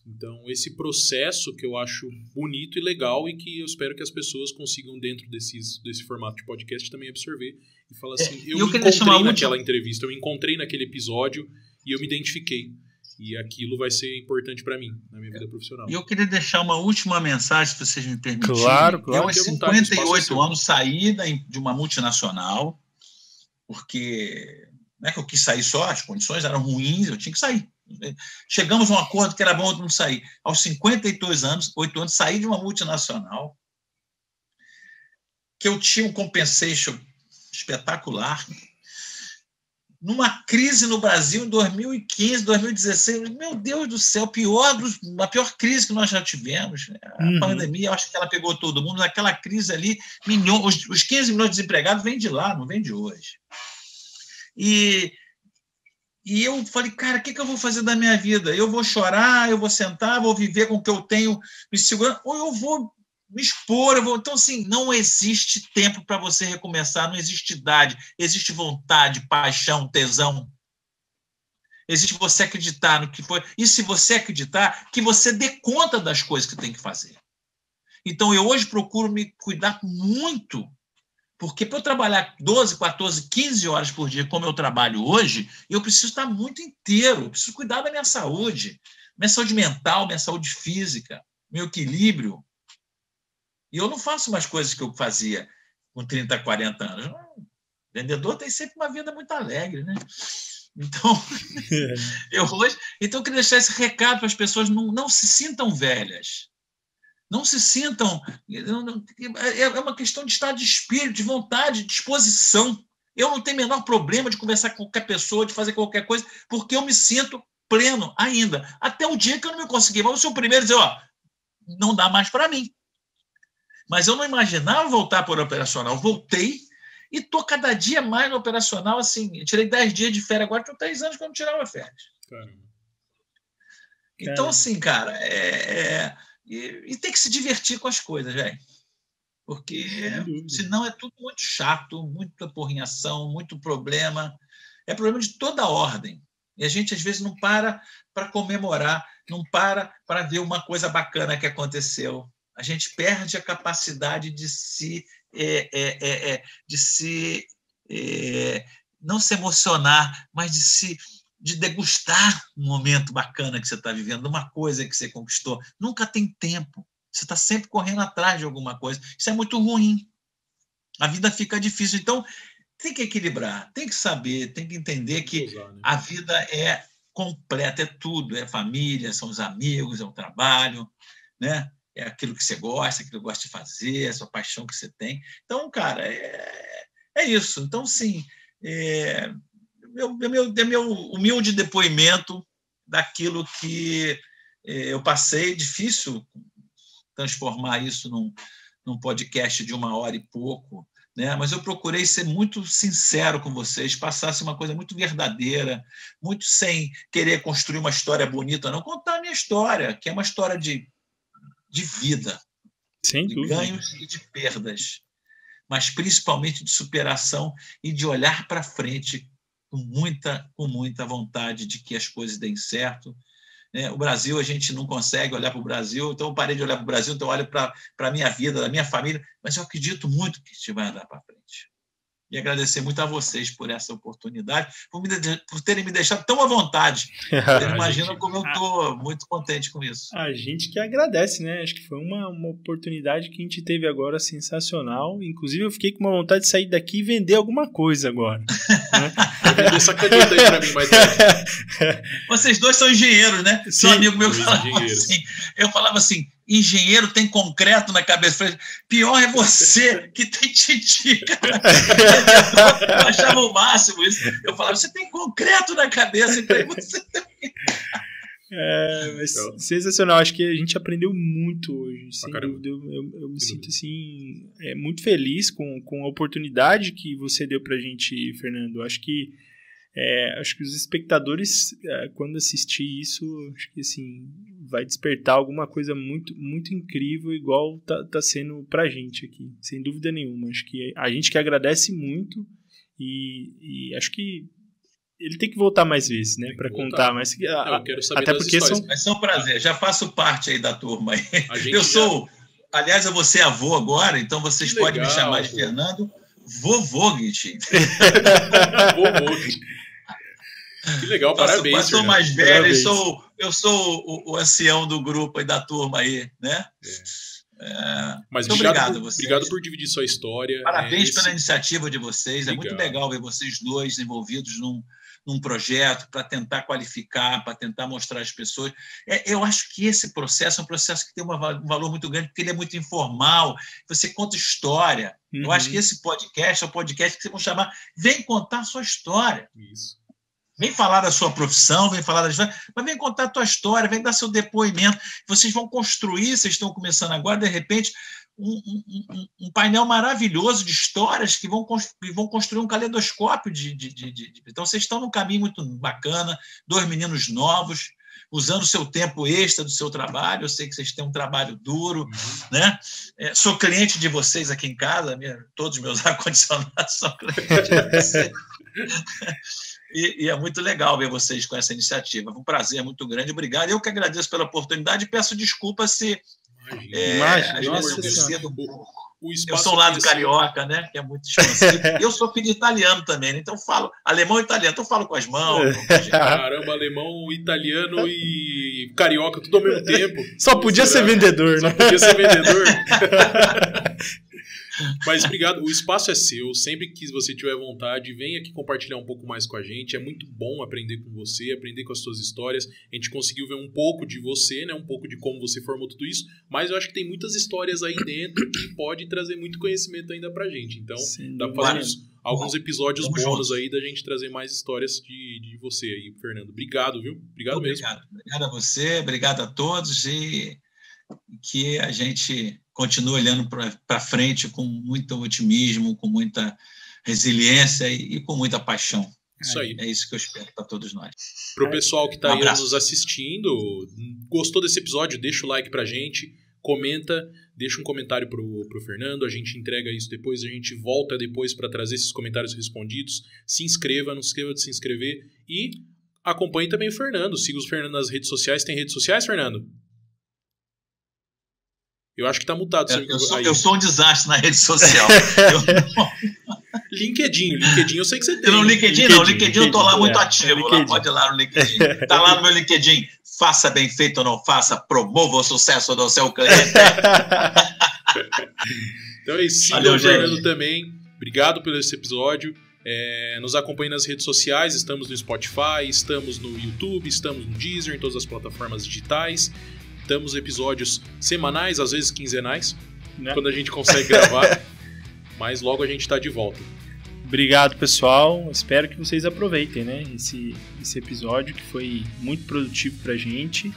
Então, esse processo que eu acho bonito e legal e que eu espero que as pessoas consigam, dentro desse formato de podcast, também absorver e falar assim, eu me encontrei naquela entrevista, eu me encontrei naquele episódio e eu me identifiquei. E aquilo vai ser importante para mim, na minha vida profissional. E eu queria deixar uma última mensagem, se vocês me permitirem. Claro. Eu, aos 58 anos, saí de uma multinacional, porque não é que eu quis sair só, as condições eram ruins, eu tinha que sair. Chegamos a um acordo que era bom eu não sair. Aos 52 anos, 8 anos, saí de uma multinacional, que eu tinha um compensation espetacular, numa crise no Brasil em 2015, 2016, meu Deus do céu, a pior crise que nós já tivemos. A pandemia, eu acho que ela pegou todo mundo. Naquela crise ali, os 15 milhões de desempregados vêm de lá, não vêm de hoje. E eu falei, cara, o que eu vou fazer da minha vida? Eu vou chorar, eu vou sentar, vou viver com o que eu tenho me segurando, ou eu vou me expor, Então, assim, não existe tempo para você recomeçar, não existe idade, existe vontade, paixão, tesão. Existe você acreditar no que foi. E se você acreditar, que você dê conta das coisas que tem que fazer. Então, eu hoje procuro me cuidar muito, porque para eu trabalhar 12, 14, 15 horas por dia, como eu trabalho hoje, eu preciso estar muito inteiro, eu preciso cuidar da minha saúde mental, minha saúde física, meu equilíbrio. E eu não faço mais coisas que eu fazia com 30, 40 anos. O vendedor tem sempre uma vida muito alegre, né? Então, eu queria deixar esse recado para as pessoas, não se sintam velhas. Não se sintam... É uma questão de estado de espírito, de vontade, de disposição. Eu não tenho o menor problema de conversar com qualquer pessoa, de fazer qualquer coisa, porque eu me sinto pleno ainda. Até o dia que eu não me consegui. Mas eu sou o primeiro a dizer, não dá mais para mim. Mas eu não imaginava voltar para o operacional. Voltei e estou cada dia mais no operacional. Assim, eu tirei 10 dias de férias, agora estou 3 anos que eu não tirava férias. Caramba. Então, assim, cara, e tem que se divertir com as coisas, velho. Porque senão é tudo muito chato, muita porrinhação, muito problema. É problema de toda a ordem. E a gente, às vezes, não para comemorar, não para ver uma coisa bacana que aconteceu. A gente perde a capacidade de não se emocionar, mas de degustar um momento bacana que você está vivendo, uma coisa que você conquistou. Nunca tem tempo. Você está sempre correndo atrás de alguma coisa. Isso é muito ruim. A vida fica difícil. Então, tem que equilibrar, tem que saber, tem que entender que a vida é completa, é tudo. É família, são os amigos, é o trabalho, né? É aquilo que você gosta, aquilo que gosta de fazer, a sua paixão que você tem. Então, cara, é isso. Então, sim, meu humilde depoimento daquilo que eu passei. Difícil transformar isso num podcast de 1 hora e pouco, né? Mas eu procurei ser muito sincero com vocês, passasse uma coisa muito verdadeira, muito sem querer construir uma história bonita, não. Contar a minha história, que é uma história de vida, sem de dúvida, ganhos e de perdas, mas principalmente de superação e de olhar para frente com muita vontade de que as coisas deem certo. O Brasil, a gente não consegue olhar para o Brasil, então eu parei de olhar para o Brasil, então eu olho para a minha vida, a minha família, mas eu acredito muito que a gente vai andar para frente. E agradecer muito a vocês por essa oportunidade, por terem me deixado tão à vontade. Vocês imaginam como eu estou muito contente com isso. A gente que agradece, né? Acho que foi uma oportunidade que a gente teve agora sensacional. Inclusive, eu fiquei com uma vontade de sair daqui e vender alguma coisa agora. Né? Vender essa caneta aí para mim mais tarde. Vocês dois são engenheiros, né? Sim, seu amigo meu falava assim. Eu falava assim, engenheiro tem concreto na cabeça. Falei, pior é você que tem titica. Eu achava o máximo isso. Eu falava, você tem concreto na cabeça, então você tem... Mas sensacional, acho que a gente aprendeu muito hoje, sem dúvida. Eu me sinto assim, muito feliz com a oportunidade que você deu pra gente, Fernando. Acho que os espectadores, quando assistir isso, acho que assim, vai despertar alguma coisa muito, muito incrível, igual tá sendo pra gente aqui, sem dúvida nenhuma. Acho que a gente que agradece muito e acho que ele tem que voltar mais vezes, né? Para contar mais. Eu quero saber até das porque histórias. Vai ser um prazer. Já faço parte aí da turma. Eu sou... Aliás, eu vou ser avô agora, então vocês podem me chamar de Fernando Vovô Guitinho. Vovô. Que legal, parabéns. Eu sou mais velho, eu sou o ancião do grupo aí da turma aí, né? Mas obrigado por dividir sua história. Parabéns pela iniciativa de vocês. Legal. É muito legal ver vocês dois envolvidos num projeto para tentar qualificar, para tentar mostrar às pessoas. Eu acho que esse processo é um processo que tem um valor muito grande, porque ele é muito informal, você conta história. Uhum. Eu acho que esse podcast é o podcast que vocês vão chamar Vem Contar a Sua História. Isso. Vem falar da sua profissão, vem falar da história, mas vem contar a tua história, vem dar seu depoimento. Vocês vão construir, vocês estão começando agora, de repente, um painel maravilhoso de histórias que vão construir um caleidoscópio Então, vocês estão num caminho muito bacana, 2 meninos novos, usando o seu tempo extra do seu trabalho. Eu sei que vocês têm um trabalho duro, né? Sou cliente de vocês aqui em casa, todos os meus ar-condicionados são clientes de vocês. E é muito legal ver vocês com essa iniciativa. Um prazer muito grande. Obrigado. Eu que agradeço pela oportunidade e peço desculpa se às vezes eu cedo um pouco. Eu sou um lado carioca, né? Que é muito expansivo. Eu sou filho de italiano também, né? Então falo alemão e italiano. Então falo com as mãos. Caramba, alemão, italiano e carioca tudo ao mesmo tempo. Só podia ser vendedor, né? Só podia ser vendedor. Mas obrigado, o espaço é seu. Sempre que você tiver vontade, venha aqui compartilhar um pouco mais com a gente. É muito bom aprender com você, aprender com as suas histórias. A gente conseguiu ver um pouco de você, né? Um pouco de como você formou tudo isso. Mas eu acho que tem muitas histórias aí dentro que pode trazer muito conhecimento ainda pra gente. Então, dá pra fazer alguns episódios bônus aí da gente trazer mais histórias de você aí, Fernando. Obrigado, viu? Obrigado mesmo. Obrigado a você, obrigado a todos e que a gente continue olhando para frente com muito otimismo, com muita resiliência e com muita paixão. Isso aí. É isso que eu espero para todos nós. Para o pessoal que está aí nos assistindo, gostou desse episódio, deixa o like para a gente, comenta, deixa um comentário pro Fernando, a gente entrega isso depois, a gente volta depois para trazer esses comentários respondidos. Se inscreva, não se esqueça de se inscrever e acompanhe também o Fernando. Siga o Fernando nas redes sociais. Tem redes sociais, Fernando? Eu acho que tá mutado. Eu sou um desastre na rede social. LinkedIn eu sei que você tem. No LinkedIn eu tô lá muito ativo. Lá, pode ir lá no LinkedIn. Tá lá no meu LinkedIn. Faça bem feito ou não faça, promova o sucesso do seu cliente. Então é isso. Siga o Fernando também. Obrigado por esse episódio. Nos acompanhe nas redes sociais. Estamos no Spotify, estamos no YouTube, estamos no Deezer, em todas as plataformas digitais. Damos episódios semanais, às vezes quinzenais, né? Quando a gente consegue gravar. Mas logo a gente está de volta. Obrigado, pessoal. Espero que vocês aproveitem, né, esse episódio que foi muito produtivo pra gente,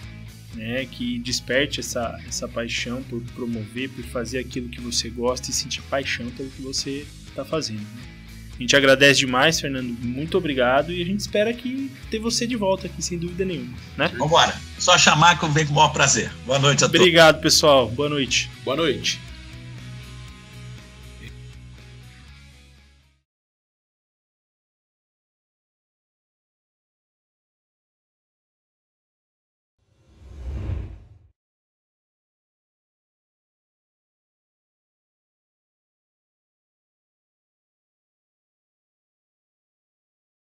né, que desperte essa paixão por promover, por fazer aquilo que você gosta e sentir paixão pelo que você está fazendo, né? A gente agradece demais, Fernando. Muito obrigado. E a gente espera ter você de volta aqui, sem dúvida nenhuma, né? Vambora. Só chamar que eu venho com o maior prazer. Boa noite a todos. Obrigado, pessoal. Boa noite. Boa noite.